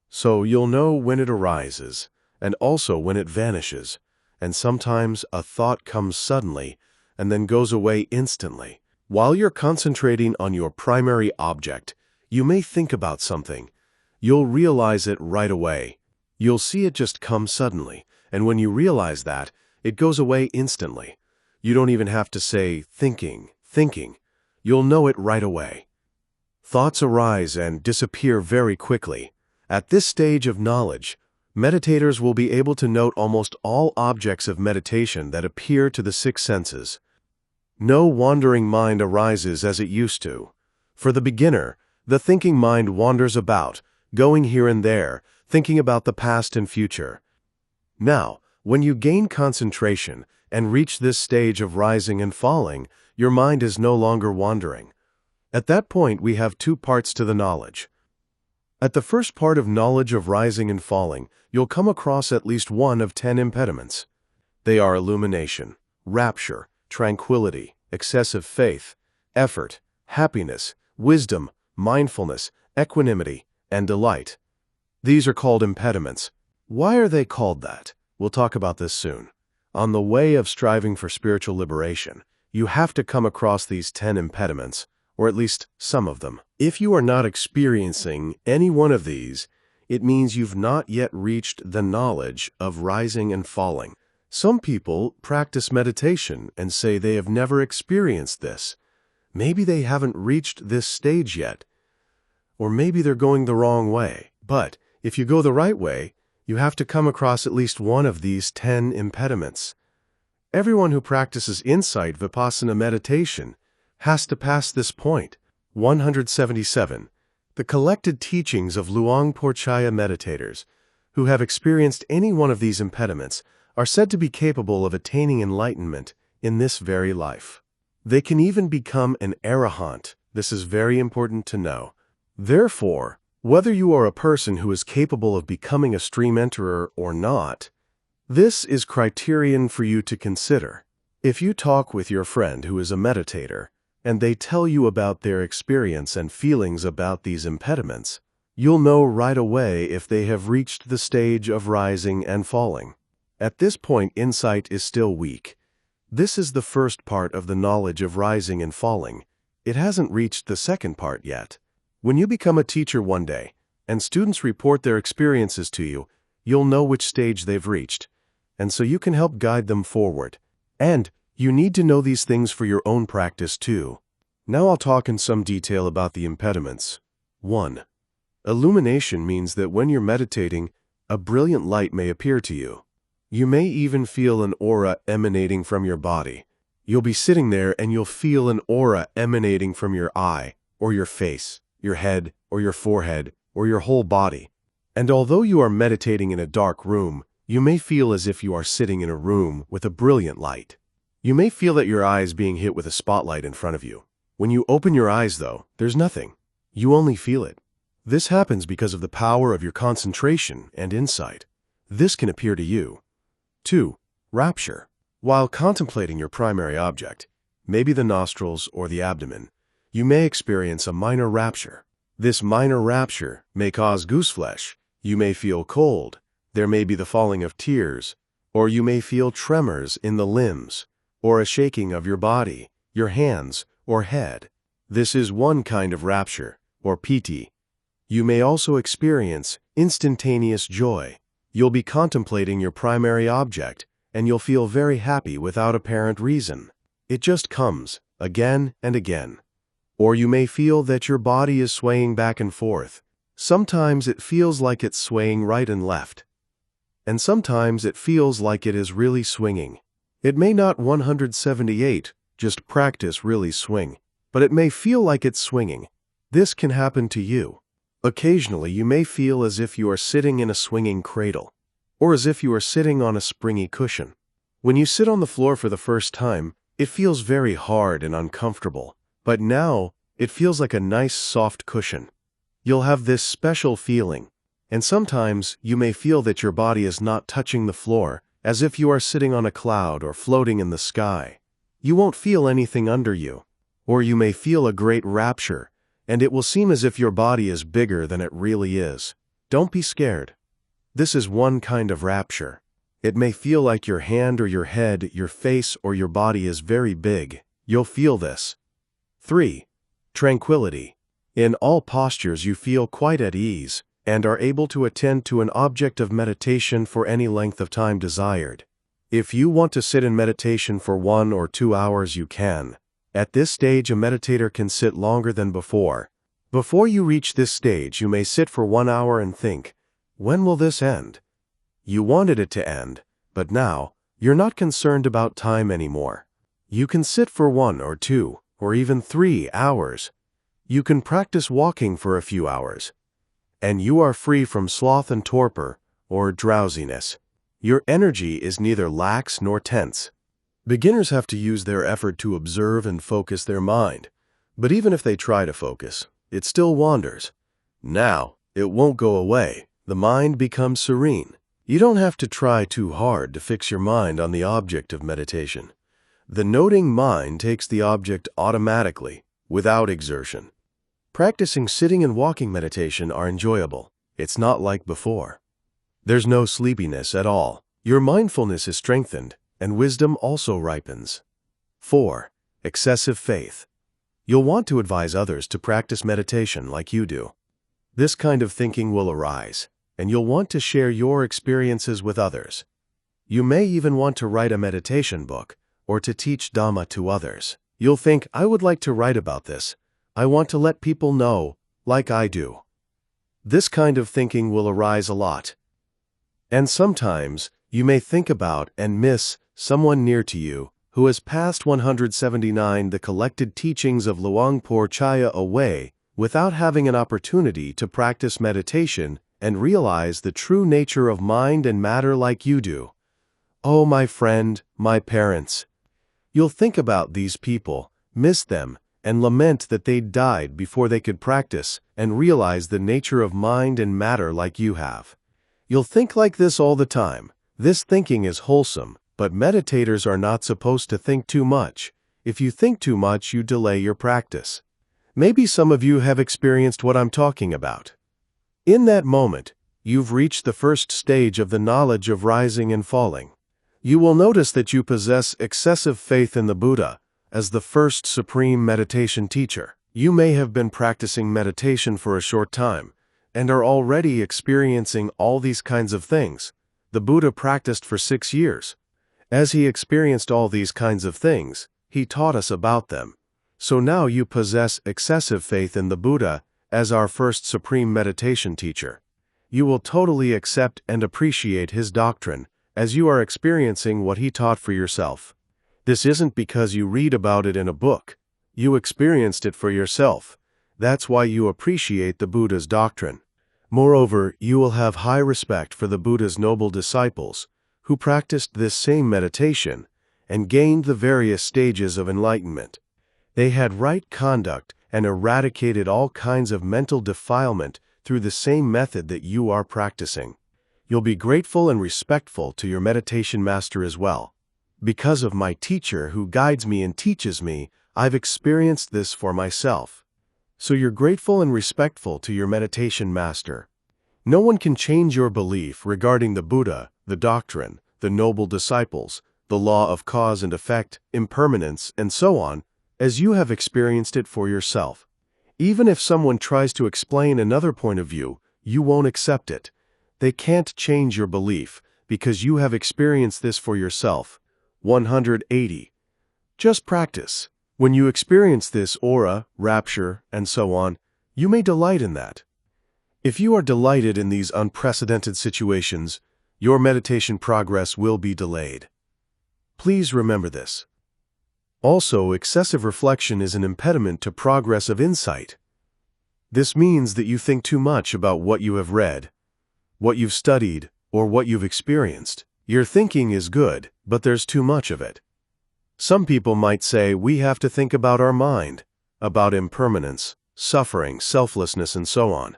So you'll know when it arises and also when it vanishes. And sometimes a thought comes suddenly and then goes away instantly. While you're concentrating on your primary object, you may think about something. You'll realize it right away. You'll see it just come suddenly, and when you realize that, it goes away instantly. You don't even have to say, thinking. You'll know it right away. Thoughts arise and disappear very quickly. At this stage of knowledge, meditators will be able to note almost all objects of meditation that appear to the six senses. No wandering mind arises as it used to. For the beginner, the thinking mind wanders about, going here and there, thinking about the past and future. Now, when you gain concentration and reach this stage of rising and falling, your mind is no longer wandering. At that point, we have two parts to the knowledge. At the first part of knowledge of rising and falling, you'll come across at least one of 10 impediments. They are illumination, rapture, tranquility, excessive faith, effort, happiness, wisdom, mindfulness, equanimity, and delight. These are called impediments. Why are they called that? We'll talk about this soon. On the way of striving for spiritual liberation, you have to come across these 10 impediments, or at least some of them. If you are not experiencing any one of these, it means you've not yet reached the knowledge of rising and falling. Some people practice meditation and say they have never experienced this. Maybe they haven't reached this stage yet, or maybe they're going the wrong way. But if you go the right way, you have to come across at least one of these 10 impediments. Everyone who practices insight vipassana meditation has to pass this point. 177. The collected teachings of Luang Porchaya meditators who have experienced any one of these impediments are said to be capable of attaining enlightenment in this very life. They can even become an arahant. This is very important to know. Therefore, whether you are a person who is capable of becoming a stream enterer or not, this is criterion for you to consider. If you talk with your friend who is a meditator, and they tell you about their experience and feelings about these impediments, you'll know right away if they have reached the stage of rising and falling. At this point, insight is still weak. This is the first part of the knowledge of rising and falling. It hasn't reached the second part yet. When you become a teacher one day, and students report their experiences to you, you'll know which stage they've reached, and so you can help guide them forward. And you need to know these things for your own practice too. Now I'll talk in some detail about the impediments. 1. Illumination means that when you're meditating, a brilliant light may appear to you. You may even feel an aura emanating from your body. You'll be sitting there and you'll feel an aura emanating from your eye, or your face, your head, or your forehead, or your whole body. And although you are meditating in a dark room, you may feel as if you are sitting in a room with a brilliant light. You may feel that your eye is being hit with a spotlight in front of you. When you open your eyes, though, there's nothing. You only feel it. This happens because of the power of your concentration and insight. This can appear to you. 2. Rapture. While contemplating your primary object, maybe the nostrils or the abdomen, you may experience a minor rapture. This minor rapture may cause gooseflesh. You may feel cold. There may be the falling of tears, or you may feel tremors in the limbs, or a shaking of your body, your hands, or head. This is one kind of rapture, or piti. You may also experience instantaneous joy. You'll be contemplating your primary object, and you'll feel very happy without apparent reason. It just comes, again and again. Or you may feel that your body is swaying back and forth. Sometimes it feels like it's swaying right and left. And sometimes it feels like it is really swinging. It may not 178, just practice really swing, but it may feel like it's swinging. This can happen to you. Occasionally you may feel as if you are sitting in a swinging cradle, or as if you are sitting on a springy cushion. When you sit on the floor for the first time, it feels very hard and uncomfortable, but now it feels like a nice soft cushion. You'll have this special feeling, and sometimes you may feel that your body is not touching the floor, as if you are sitting on a cloud or floating in the sky. You won't feel anything under you, or you may feel a great rapture, and it will seem as if your body is bigger than it really is. Don't be scared. This is one kind of rapture. It may feel like your hand or your head, your face or your body is very big. You'll feel this. 3. Tranquility. In all postures you feel quite at ease and are able to attend to an object of meditation for any length of time desired. If you want to sit in meditation for 1 or 2 hours, you can. At this stage, a meditator can sit longer than before. Before you reach this stage, you may sit for 1 hour and think, when will this end? You wanted it to end, but now, you're not concerned about time anymore. You can sit for 1 or 2, or even 3 hours. You can practice walking for a few hours. And you are free from sloth and torpor, or drowsiness. Your energy is neither lax nor tense. Beginners have to use their effort to observe and focus their mind, but even if they try to focus, it still wanders. Now, it won't go away. The mind becomes serene. You don't have to try too hard to fix your mind on the object of meditation. The noting mind takes the object automatically, without exertion. Practicing sitting and walking meditation are enjoyable. It's not like before. There's no sleepiness at all. Your mindfulness is strengthened, and wisdom also ripens. 4. Excessive faith. You'll want to advise others to practice meditation like you do. This kind of thinking will arise, and you'll want to share your experiences with others. You may even want to write a meditation book, or to teach Dhamma to others. You'll think, I would like to write about this. I want to let people know, like I do. This kind of thinking will arise a lot. And sometimes, you may think about and miss someone near to you who has passed 179 the collected teachings of Luang Por Chaya away without having an opportunity to practice meditation and realize the true nature of mind and matter like you do. Oh, my friend, my parents. You'll think about these people, miss them, and lament that they died before they could practice and realize the nature of mind and matter like you have. You'll think like this all the time. This thinking is wholesome, but meditators are not supposed to think too much. If you think too much, you delay your practice. Maybe some of you have experienced what I'm talking about. In that moment, you've reached the first stage of the knowledge of rising and falling. You will notice that you possess excessive faith in the Buddha as the first supreme meditation teacher. You may have been practicing meditation for a short time and are already experiencing all these kinds of things. The Buddha practiced for 6 years. As he experienced all these kinds of things, he taught us about them. So now you possess excessive faith in the Buddha as our first supreme meditation teacher. You will totally accept and appreciate his doctrine as you are experiencing what he taught for yourself. This isn't because you read about it in a book. You experienced it for yourself. That's why you appreciate the Buddha's doctrine. Moreover, you will have high respect for the Buddha's noble disciples who practiced this same meditation and gained the various stages of enlightenment. They had right conduct and eradicated all kinds of mental defilement through the same method that you are practicing. You'll be grateful and respectful to your meditation master as well. Because of my teacher who guides me and teaches me, I've experienced this for myself. So you're grateful and respectful to your meditation master. No one can change your belief regarding the Buddha, the doctrine, the noble disciples, the law of cause and effect, impermanence, and so on, as you have experienced it for yourself. Even if someone tries to explain another point of view, you won't accept it. They can't change your belief because you have experienced this for yourself. 180. Just practice. When you experience this aura, rapture, and so on, you may delight in that. If you are delighted in these unprecedented situations, your meditation progress will be delayed. Please remember this. Also, excessive reflection is an impediment to progress of insight. This means that you think too much about what you have read, what you've studied, or what you've experienced. Your thinking is good, but there's too much of it. Some people might say we have to think about our mind, about impermanence, suffering, selflessness, and so on.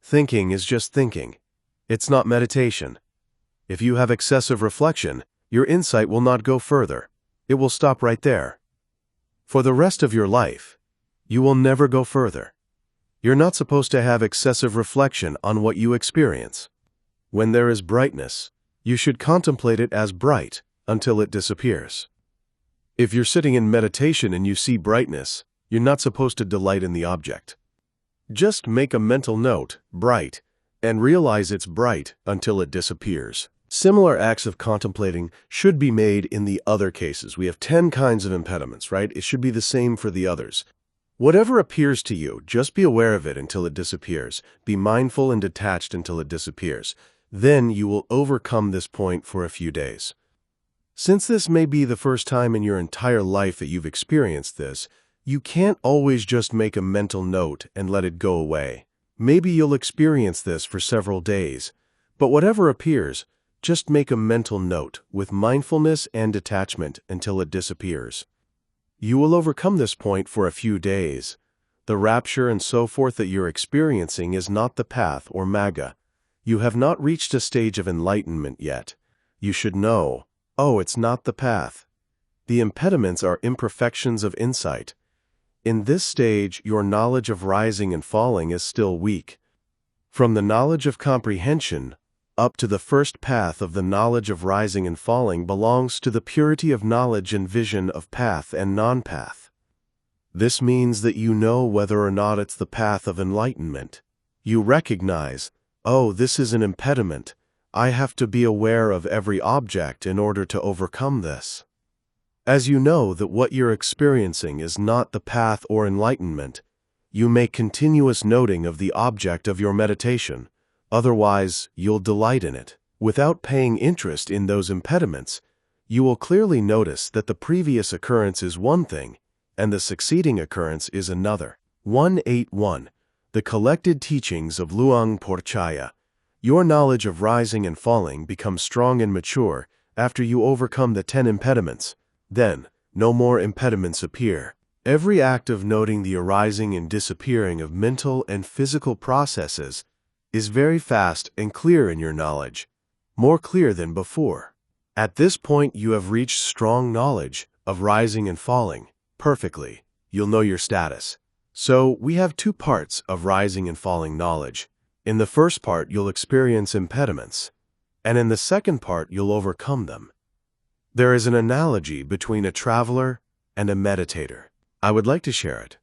Thinking is just thinking. It's not meditation. If you have excessive reflection, your insight will not go further. It will stop right there. For the rest of your life, you will never go further. You're not supposed to have excessive reflection on what you experience. When there is brightness, you should contemplate it as bright until it disappears. If you're sitting in meditation and you see brightness, you're not supposed to delight in the object. Just make a mental note, bright, and realize it's bright until it disappears. Similar acts of contemplating should be made in the other cases. We have 10 kinds of impediments, right? It should be the same for the others. Whatever appears to you, just be aware of it until it disappears. Be mindful and detached until it disappears. Then you will overcome this point for a few days. Since this may be the first time in your entire life that you've experienced this, you can't always just make a mental note and let it go away. Maybe you'll experience this for several days, but whatever appears, just make a mental note with mindfulness and detachment until it disappears. You will overcome this point for a few days. The rapture and so forth that you're experiencing is not the path or magga. You have not reached a stage of enlightenment yet. You should know, oh, it's not the path. The impediments are imperfections of insight. In this stage, your knowledge of rising and falling is still weak. From the knowledge of comprehension up to the first path of the knowledge of rising and falling belongs to the purity of knowledge and vision of path and non-path. This means that you know whether or not it's the path of enlightenment. You recognize, oh, this is an impediment. I have to be aware of every object in order to overcome this. As you know that what you're experiencing is not the path or enlightenment, you make continuous noting of the object of your meditation. Otherwise, you'll delight in it. Without paying interest in those impediments, you will clearly notice that the previous occurrence is one thing, and the succeeding occurrence is another. 181. The collected teachings of Luang Porchaya. Your knowledge of rising and falling becomes strong and mature after you overcome the 10 impediments. Then, no more impediments appear. Every act of noting the arising and disappearing of mental and physical processes is very fast and clear in your knowledge, more clear than before. At this point, you have reached strong knowledge of rising and falling perfectly. You'll know your status. So, we have 2 parts of rising and falling knowledge. In the first part, you'll experience impediments, and in the second part, you'll overcome them. There is an analogy between a traveler and a meditator. I would like to share it.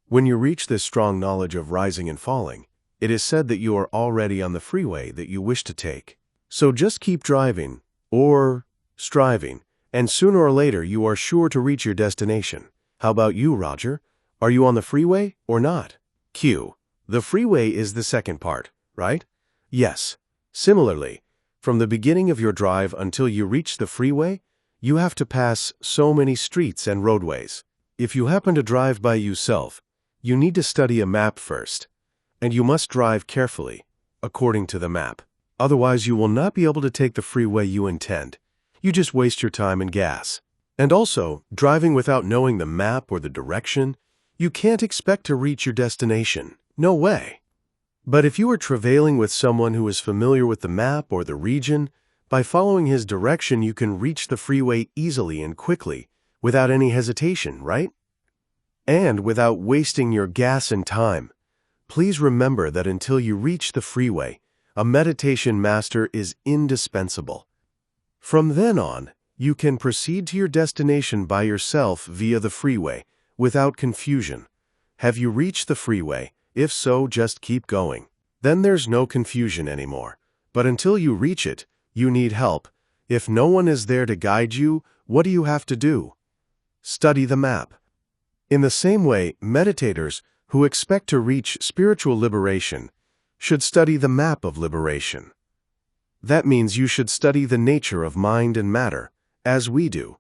When you reach this strong knowledge of rising and falling, it is said that you are already on the freeway that you wish to take. So just keep driving, or striving, and sooner or later you are sure to reach your destination. How about you, Roger? Are you on the freeway or not? Q. The freeway is the second part, right? Yes. Similarly, from the beginning of your drive until you reach the freeway, you have to pass so many streets and roadways. If you happen to drive by yourself, you need to study a map first, and you must drive carefully, according to the map. Otherwise, you will not be able to take the freeway you intend. You just waste your time and gas. And also, driving without knowing the map or the direction, you can't expect to reach your destination. No way. But if you are travailing with someone who is familiar with the map or the region, by following his direction you can reach the freeway easily and quickly, without any hesitation, right? And without wasting your gas and time. Please remember that until you reach the freeway, a meditation master is indispensable. From then on, you can proceed to your destination by yourself via the freeway, without confusion. Have you reached the freeway? If so, just keep going. Then there's no confusion anymore. But until you reach it, you need help. If no one is there to guide you, what do you have to do? Study the map. In the same way, meditators who expect to reach spiritual liberation should study the map of liberation. That means you should study the nature of mind and matter, as we do.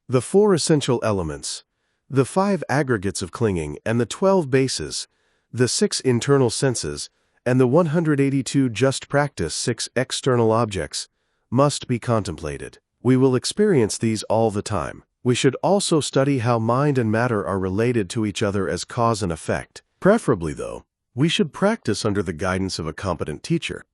The 4 essential elements, the 5 aggregates of clinging and the 12 bases, the 6 internal senses, and the 182 just practice 6 external objects must be contemplated. We will experience these all the time. We should also study how mind and matter are related to each other as cause and effect. Preferably, though, we should practice under the guidance of a competent teacher.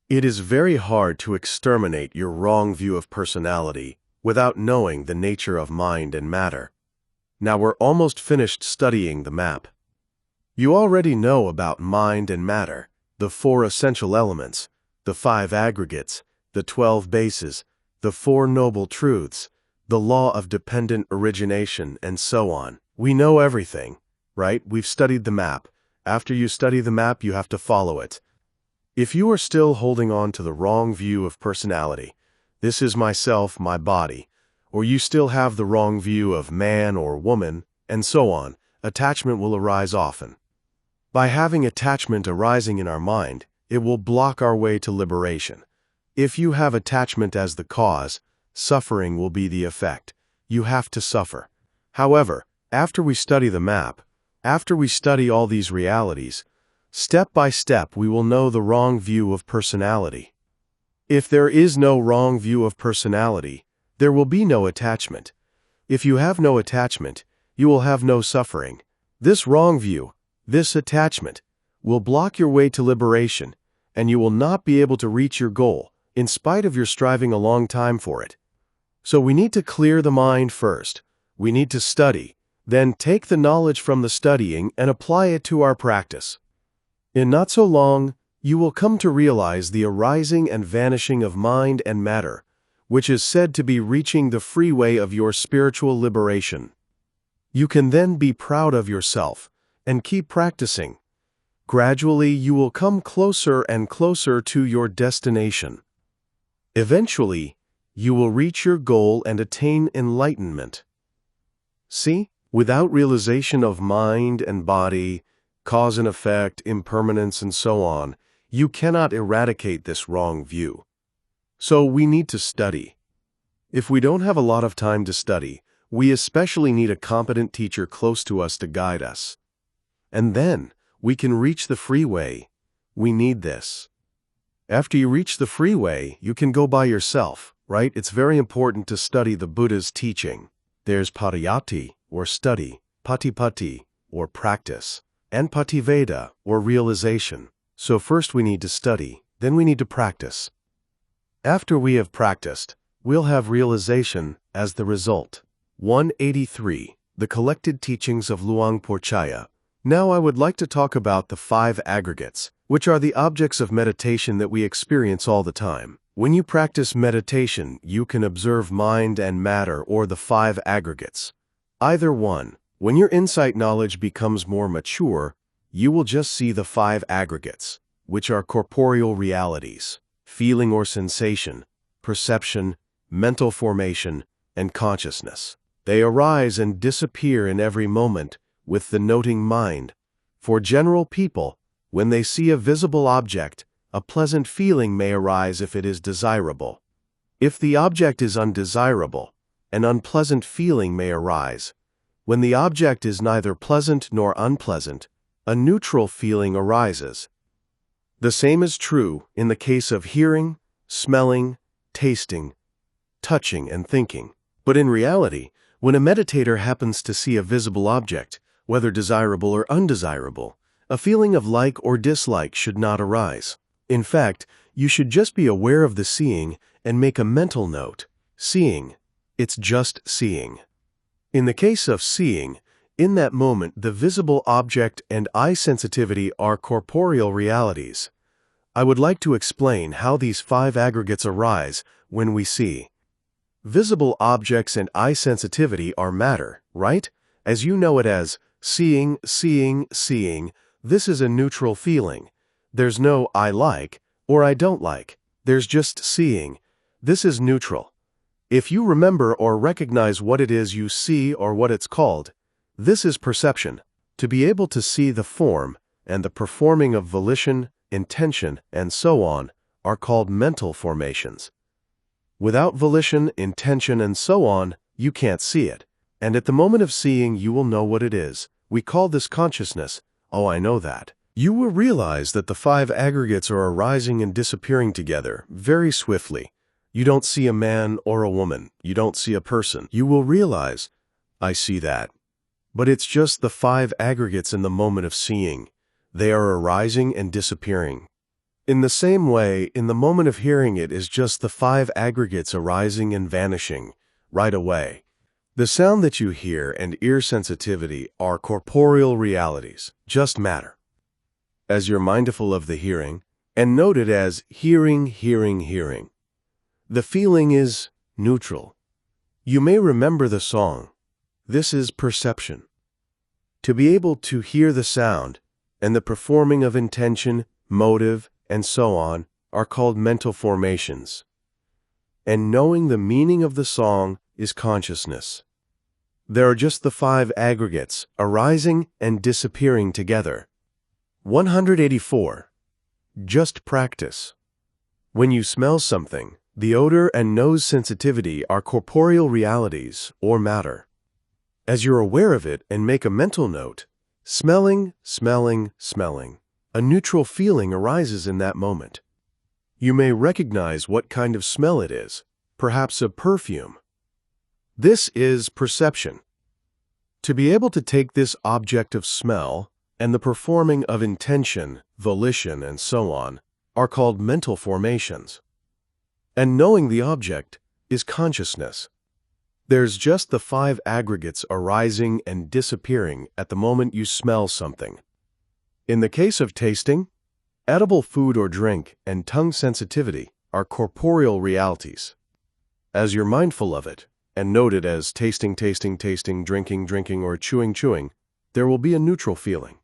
It is very hard to exterminate your wrong view of personality without knowing the nature of mind and matter. Now we're almost finished studying the map. You already know about mind and matter, the 4 essential elements, the 5 aggregates, the 12 bases, the 4 noble truths, the law of dependent origination, and so on. We know everything, right? We've studied the map. After you study the map, you have to follow it. If you are still holding on to the wrong view of personality, this is myself, my body, or you still have the wrong view of man or woman, and so on, attachment will arise often. By having attachment arising in our mind, it will block our way to liberation. If you have attachment as the cause, suffering will be the effect. You have to suffer. However, after we study the map, after we study all these realities, step by step we will know the wrong view of personality. If there is no wrong view of personality, there will be no attachment. If you have no attachment, you will have no suffering. This wrong view, this attachment, will block your way to liberation, and you will not be able to reach your goal, in spite of your striving a long time for it. So we need to clear the mind first. We need to study, then take the knowledge from the studying and apply it to our practice. In not so long, you will come to realize the arising and vanishing of mind and matter, which is said to be reaching the freeway of your spiritual liberation. You can then be proud of yourself and keep practicing. Gradually, you will come closer and closer to your destination. Eventually, you will reach your goal and attain enlightenment. See, without realization of mind and body, cause and effect, impermanence, and so on, you cannot eradicate this wrong view. So we need to study. If we don't have a lot of time to study, we especially need a competent teacher close to us to guide us. And then we can reach the freeway. We need this. After you reach the freeway, you can go by yourself, right? It's very important to study the Buddha's teaching. There's pariyatti, or study, patipatti, or practice, and pativeda, or realization. So first we need to study, then we need to practice. After we have practiced, we'll have realization as the result. 183. The Collected Teachings of Luang Porchaya. Now I would like to talk about the 5 aggregates, which are the objects of meditation that we experience all the time. When you practice meditation, you can observe mind and matter or the 5 aggregates. Either one. When your insight knowledge becomes more mature, you will just see the 5 aggregates, which are corporeal realities, feeling or sensation, perception, mental formation, and consciousness. They arise and disappear in every moment with the noting mind. For general people, when they see a visible object, a pleasant feeling may arise if it is desirable. If the object is undesirable, an unpleasant feeling may arise. When the object is neither pleasant nor unpleasant, a neutral feeling arises. The same is true in the case of hearing, smelling, tasting, touching, and thinking. But in reality, when a meditator happens to see a visible object, whether desirable or undesirable, A feeling of like or dislike should not arise. In fact, you should just be aware of the seeing and make a mental note. Seeing. It's just seeing. In the case of seeing, in that moment, the visible object and eye sensitivity are corporeal realities. I would like to explain how these 5 aggregates arise when we see. Visible objects and eye sensitivity are matter, right? As you know it as seeing, seeing, seeing, this is a neutral feeling. There's no I like or I don't like. There's just seeing. This is neutral. If you remember or recognize what it is you see or what it's called, this is perception. To be able to see the form and the performing of volition, intention, and so on are called mental formations. Without volition, intention, and so on, you can't see it. And at the moment of seeing, you will know what it is. We call this consciousness. Oh, I know that. You will realize that the 5 aggregates are arising and disappearing together very swiftly. You don't see a man or a woman. You don't see a person. You will realize, I see that. But it's just the 5 aggregates in the moment of seeing. They are arising and disappearing. In the same way, in the moment of hearing it is just the 5 aggregates arising and vanishing right away. The sound that you hear and ear sensitivity are corporeal realities, just matter. As you're mindful of the hearing, and note it as hearing, hearing, hearing. The feeling is neutral. You may remember the song. This is perception. To be able to hear the sound and the performing of intention, motive, and so on are called mental formations. And knowing the meaning of the song is consciousness. There are just the 5 aggregates arising and disappearing together. 184. Just practice. When you smell something, the odor and nose sensitivity are corporeal realities or matter. As you're aware of it and make a mental note, smelling, smelling, smelling, a neutral feeling arises in that moment. You may recognize what kind of smell it is, perhaps a perfume. This is perception. To be able to take this object of smell and the performing of intention, volition, and so on are called mental formations. And knowing the object is consciousness. There's just the 5 aggregates arising and disappearing at the moment you smell something. In the case of tasting, edible food or drink and tongue sensitivity are corporeal realities. As you're mindful of it and note it as tasting, tasting, tasting, drinking, drinking, or chewing, chewing, there will be a neutral feeling.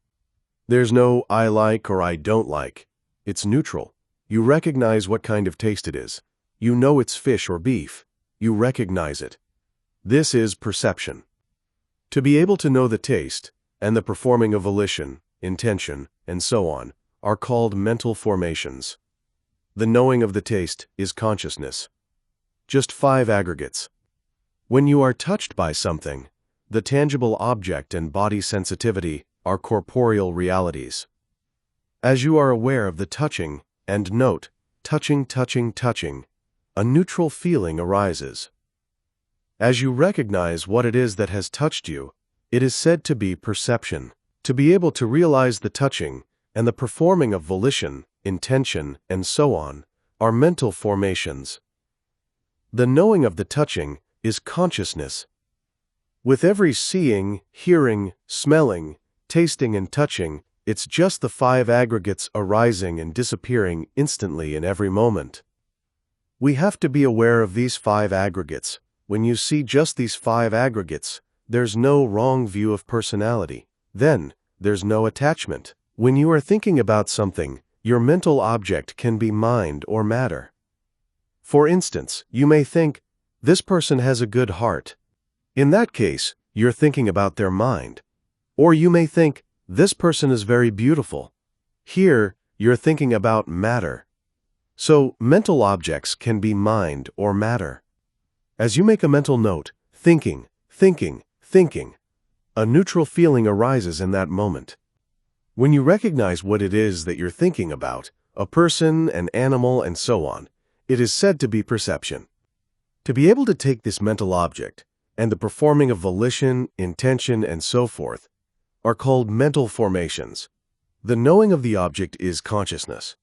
There's no I like or I don't like. It's neutral. You recognize what kind of taste it is. You know it's fish or beef. You recognize it. This is perception. To be able to know the taste and the performing of volition, intention, and so on are called mental formations. The knowing of the taste is consciousness. Just 5 aggregates. When you are touched by something, the tangible object and body sensitivity are corporeal realities. As you are aware of the touching and note, touching, touching, touching, a neutral feeling arises. As you recognize what it is that has touched you, it is said to be perception. To be able to realize the touching and the performing of volition, intention, and so on are mental formations. The knowing of the touching is consciousness. With every seeing, hearing, smelling, tasting, and touching, it's just the 5 aggregates arising and disappearing instantly in every moment. We have to be aware of these 5 aggregates. When you see just these 5 aggregates, there's no wrong view of personality. Then, there's no attachment. When you are thinking about something, your mental object can be mind or matter. For instance, you may think, this person has a good heart. In that case, you're thinking about their mind. Or you may think, this person is very beautiful. Here, you're thinking about matter. So, mental objects can be mind or matter. As you make a mental note, thinking, thinking, thinking, a neutral feeling arises in that moment. When you recognize what it is that you're thinking about, a person, an animal, and so on, it is said to be perception. To be able to take this mental object and the performing of volition, intention, and so forth are called mental formations. The knowing of the object is consciousness.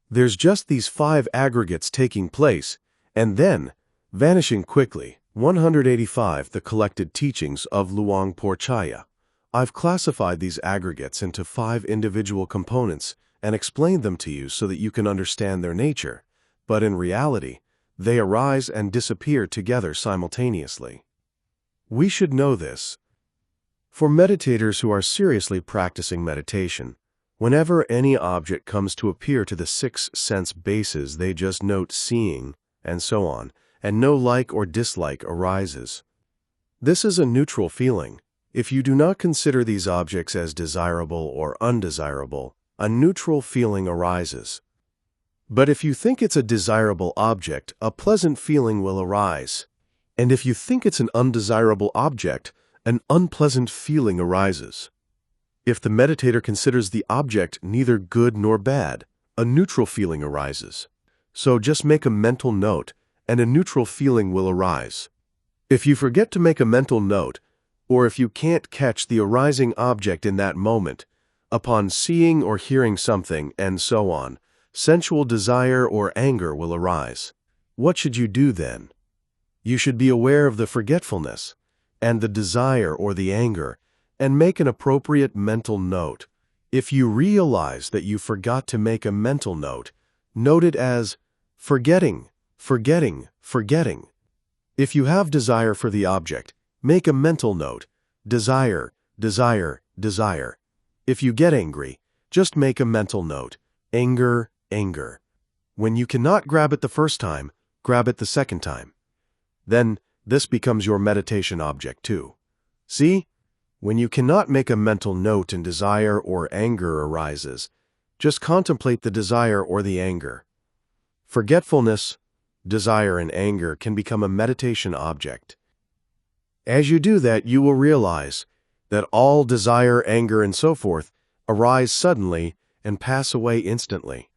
There's just these 5 aggregates taking place, and then, vanishing quickly. 185 The Collected Teachings of Luang Por Chaya. I've classified these aggregates into 5 individual components and explained them to you so that you can understand their nature, but in reality, they arise and disappear together simultaneously. We should know this. For meditators who are seriously practicing meditation, whenever any object comes to appear to the 6 sense bases, they just note seeing, and so on, and no like or dislike arises. This is a neutral feeling. If you do not consider these objects as desirable or undesirable, a neutral feeling arises. But if you think it's a desirable object, a pleasant feeling will arise. And if you think it's an undesirable object, an unpleasant feeling arises. If the meditator considers the object neither good nor bad, a neutral feeling arises. So just make a mental note, and a neutral feeling will arise. If you forget to make a mental note, or if you can't catch the arising object in that moment, upon seeing or hearing something, and so on, sensual desire or anger will arise. What should you do then? You should be aware of the forgetfulness, and the desire or the anger, and make an appropriate mental note. If you realize that you forgot to make a mental note, note it as forgetting, forgetting, forgetting. If you have desire for the object, make a mental note, desire, desire, desire. If you get angry, just make a mental note, anger, anger. When you cannot grab it the first time, grab it the second time. Then this becomes your meditation object too. See? When you cannot make a mental note and desire or anger arises, just contemplate the desire or the anger. Forgetfulness, desire, and anger can become a meditation object. As you do that, you will realize that all desire, anger, and so forth arise suddenly and pass away instantly.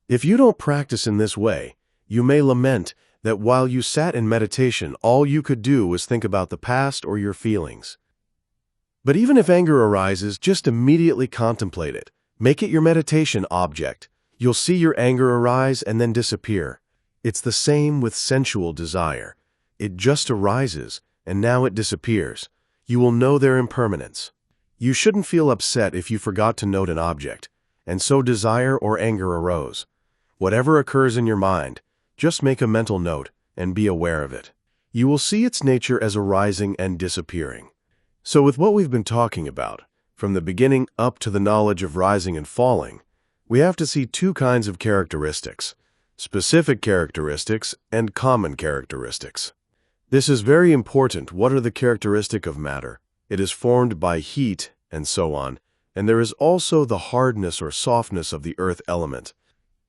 If you don't practice in this way, you may lament that while you sat in meditation, all you could do was think about the past or your feelings. But even if anger arises, just immediately contemplate it. Make it your meditation object. You'll see your anger arise and then disappear. It's the same with sensual desire. It just arises, and now it disappears. You will know their impermanence. You shouldn't feel upset if you forgot to note an object, and so desire or anger arose. Whatever occurs in your mind, just make a mental note and be aware of it. You will see its nature as arising and disappearing. So with what we've been talking about, from the beginning up to the knowledge of rising and falling, we have to see 2 kinds of characteristics: specific characteristics and common characteristics. This is very important. What are the characteristics of matter? It is formed by heat and so on, and there is also the hardness or softness of the earth element.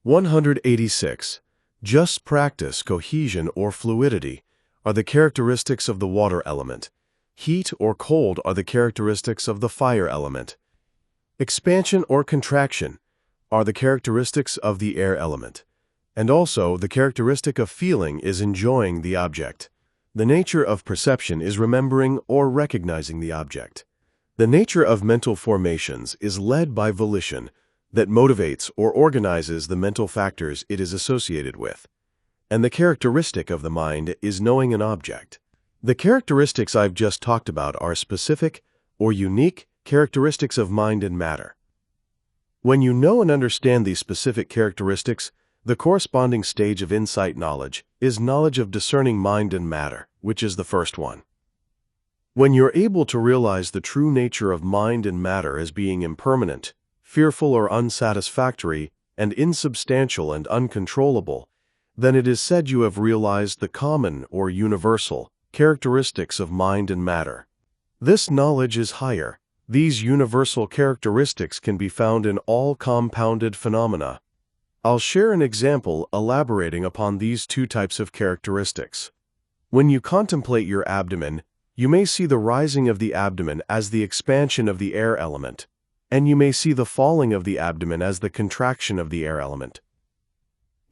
186. Just practice, cohesion, or fluidity are the characteristics of the water element. Heat or cold are the characteristics of the fire element. Expansion or contraction are the characteristics of the air element. And also, the characteristic of feeling is enjoying the object. The nature of perception is remembering or recognizing the object. The nature of mental formations is led by volition that motivates or organizes the mental factors it is associated with. And the characteristic of the mind is knowing an object. The characteristics I've just talked about are specific or unique characteristics of mind and matter. When you know and understand these specific characteristics, the corresponding stage of insight knowledge is knowledge of discerning mind and matter, which is the first one. When you're able to realize the true nature of mind and matter as being impermanent, fearful or unsatisfactory, and insubstantial and uncontrollable, then it is said you have realized the common or universal characteristics of mind and matter. This knowledge is higher. These universal characteristics can be found in all compounded phenomena. I'll share an example elaborating upon these 2 types of characteristics. When you contemplate your abdomen, you may see the rising of the abdomen as the expansion of the air element, and you may see the falling of the abdomen as the contraction of the air element.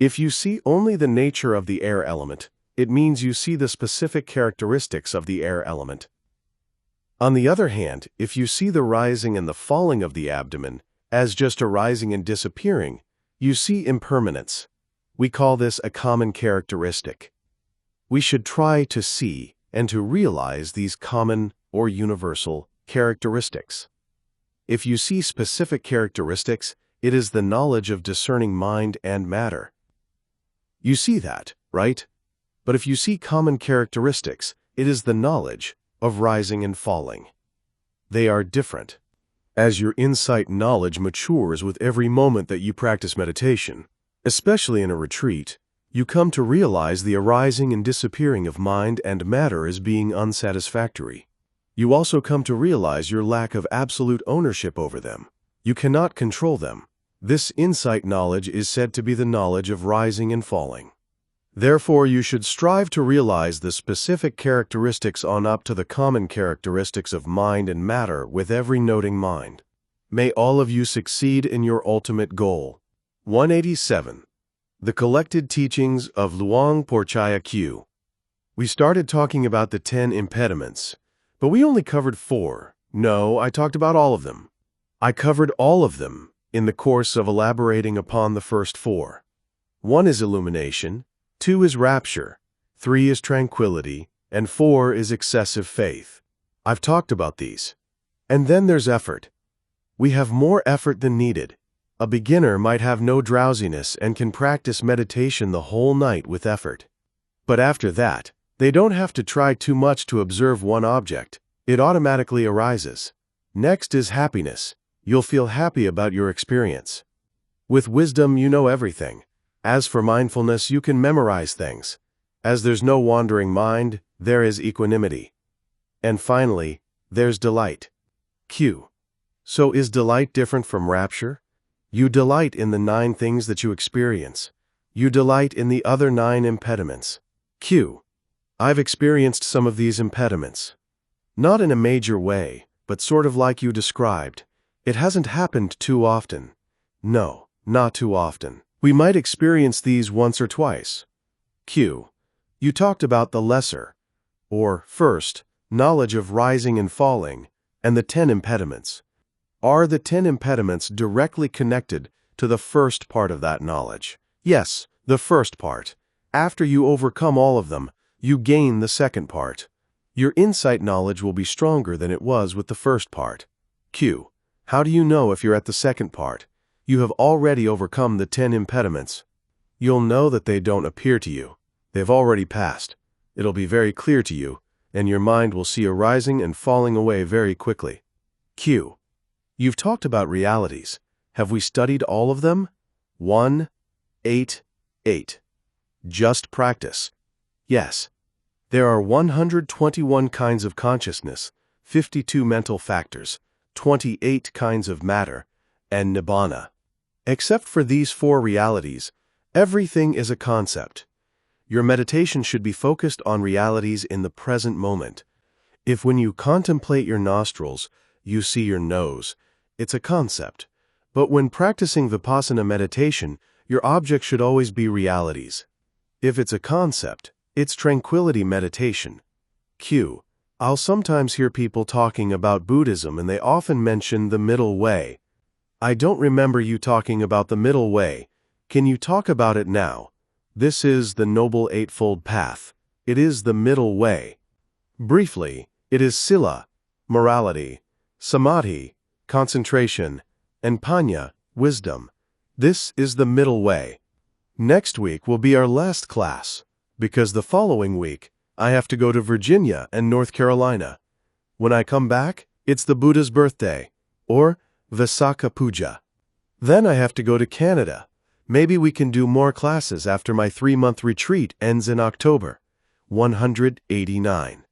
If you see only the nature of the air element, it means you see the specific characteristics of the air element. On the other hand, if you see the rising and the falling of the abdomen, as just arising and disappearing, you see impermanence. We call this a common characteristic. We should try to see and to realize these common or universal characteristics. If you see specific characteristics, it is the knowledge of discerning mind and matter. You see that, right? But if you see common characteristics, it is the knowledge of rising and falling. They are different. As your insight knowledge matures with every moment that you practice meditation, especially in a retreat, you come to realize the arising and disappearing of mind and matter as being unsatisfactory. You also come to realize your lack of absolute ownership over them. You cannot control them. This insight knowledge is said to be the knowledge of rising and falling. Therefore, you should strive to realize the specific characteristics on up to the common characteristics of mind and matter with every noting mind. May all of you succeed in your ultimate goal. 187. The Collected Teachings of Luang Porchaya Q. We started talking about the 10 impediments, but we only covered 4. No, I talked about all of them. I covered all of them in the course of elaborating upon the first 4. 1 is illumination, 2 is rapture, 3 is tranquility, and 4 is excessive faith. I've talked about these. And then there's effort. We have more effort than needed. A beginner might have no drowsiness and can practice meditation the whole night with effort. But after that, they don't have to try too much to observe one object. It automatically arises. Next is happiness. You'll feel happy about your experience. With wisdom, you know everything. As for mindfulness, you can memorize things. As there's no wandering mind, there is equanimity. And finally, there's delight. Q. So is delight different from rapture? You delight in the 9 things that you experience. You delight in the other 9 impediments. Q. I've experienced some of these impediments. Not in a major way, but sort of like you described. It hasn't happened too often. No, not too often. We might experience these once or twice. Q. You talked about the lesser, or first, knowledge of rising and falling, and the 10 impediments. Are the 10 impediments directly connected to the first part of that knowledge? Yes, the first part. After you overcome all of them, you gain the second part. Your insight knowledge will be stronger than it was with the first part. Q. How do you know if you're at the second part? You have already overcome the 10 impediments. You'll know that they don't appear to you. They've already passed. It'll be very clear to you, and your mind will see arising and falling away very quickly. Q. You've talked about realities. Have we studied all of them? 1, 8, 8. Just practice. Yes. There are 121 kinds of consciousness, 52 mental factors, 28 kinds of matter, and nibbana. Except for these 4 realities, everything is a concept. Your meditation should be focused on realities in the present moment. If when you contemplate your nostrils, you see your nose, it's a concept. But when practicing Vipassana meditation, your object should always be realities. If it's a concept, it's tranquility meditation. Q. I'll sometimes hear people talking about Buddhism and they often mention the middle way. I don't remember you talking about the middle way. Can you talk about it now? This is the Noble Eightfold Path. It is the middle way. Briefly, it is sila, morality, samadhi, concentration, and panya, wisdom. This is the middle way. Next week will be our last class, because the following week, I have to go to Virginia and North Carolina. When I come back, it's the Buddha's birthday, or Visakha Puja. Then I have to go to Canada. Maybe we can do more classes after my 3-month retreat ends in October. 189.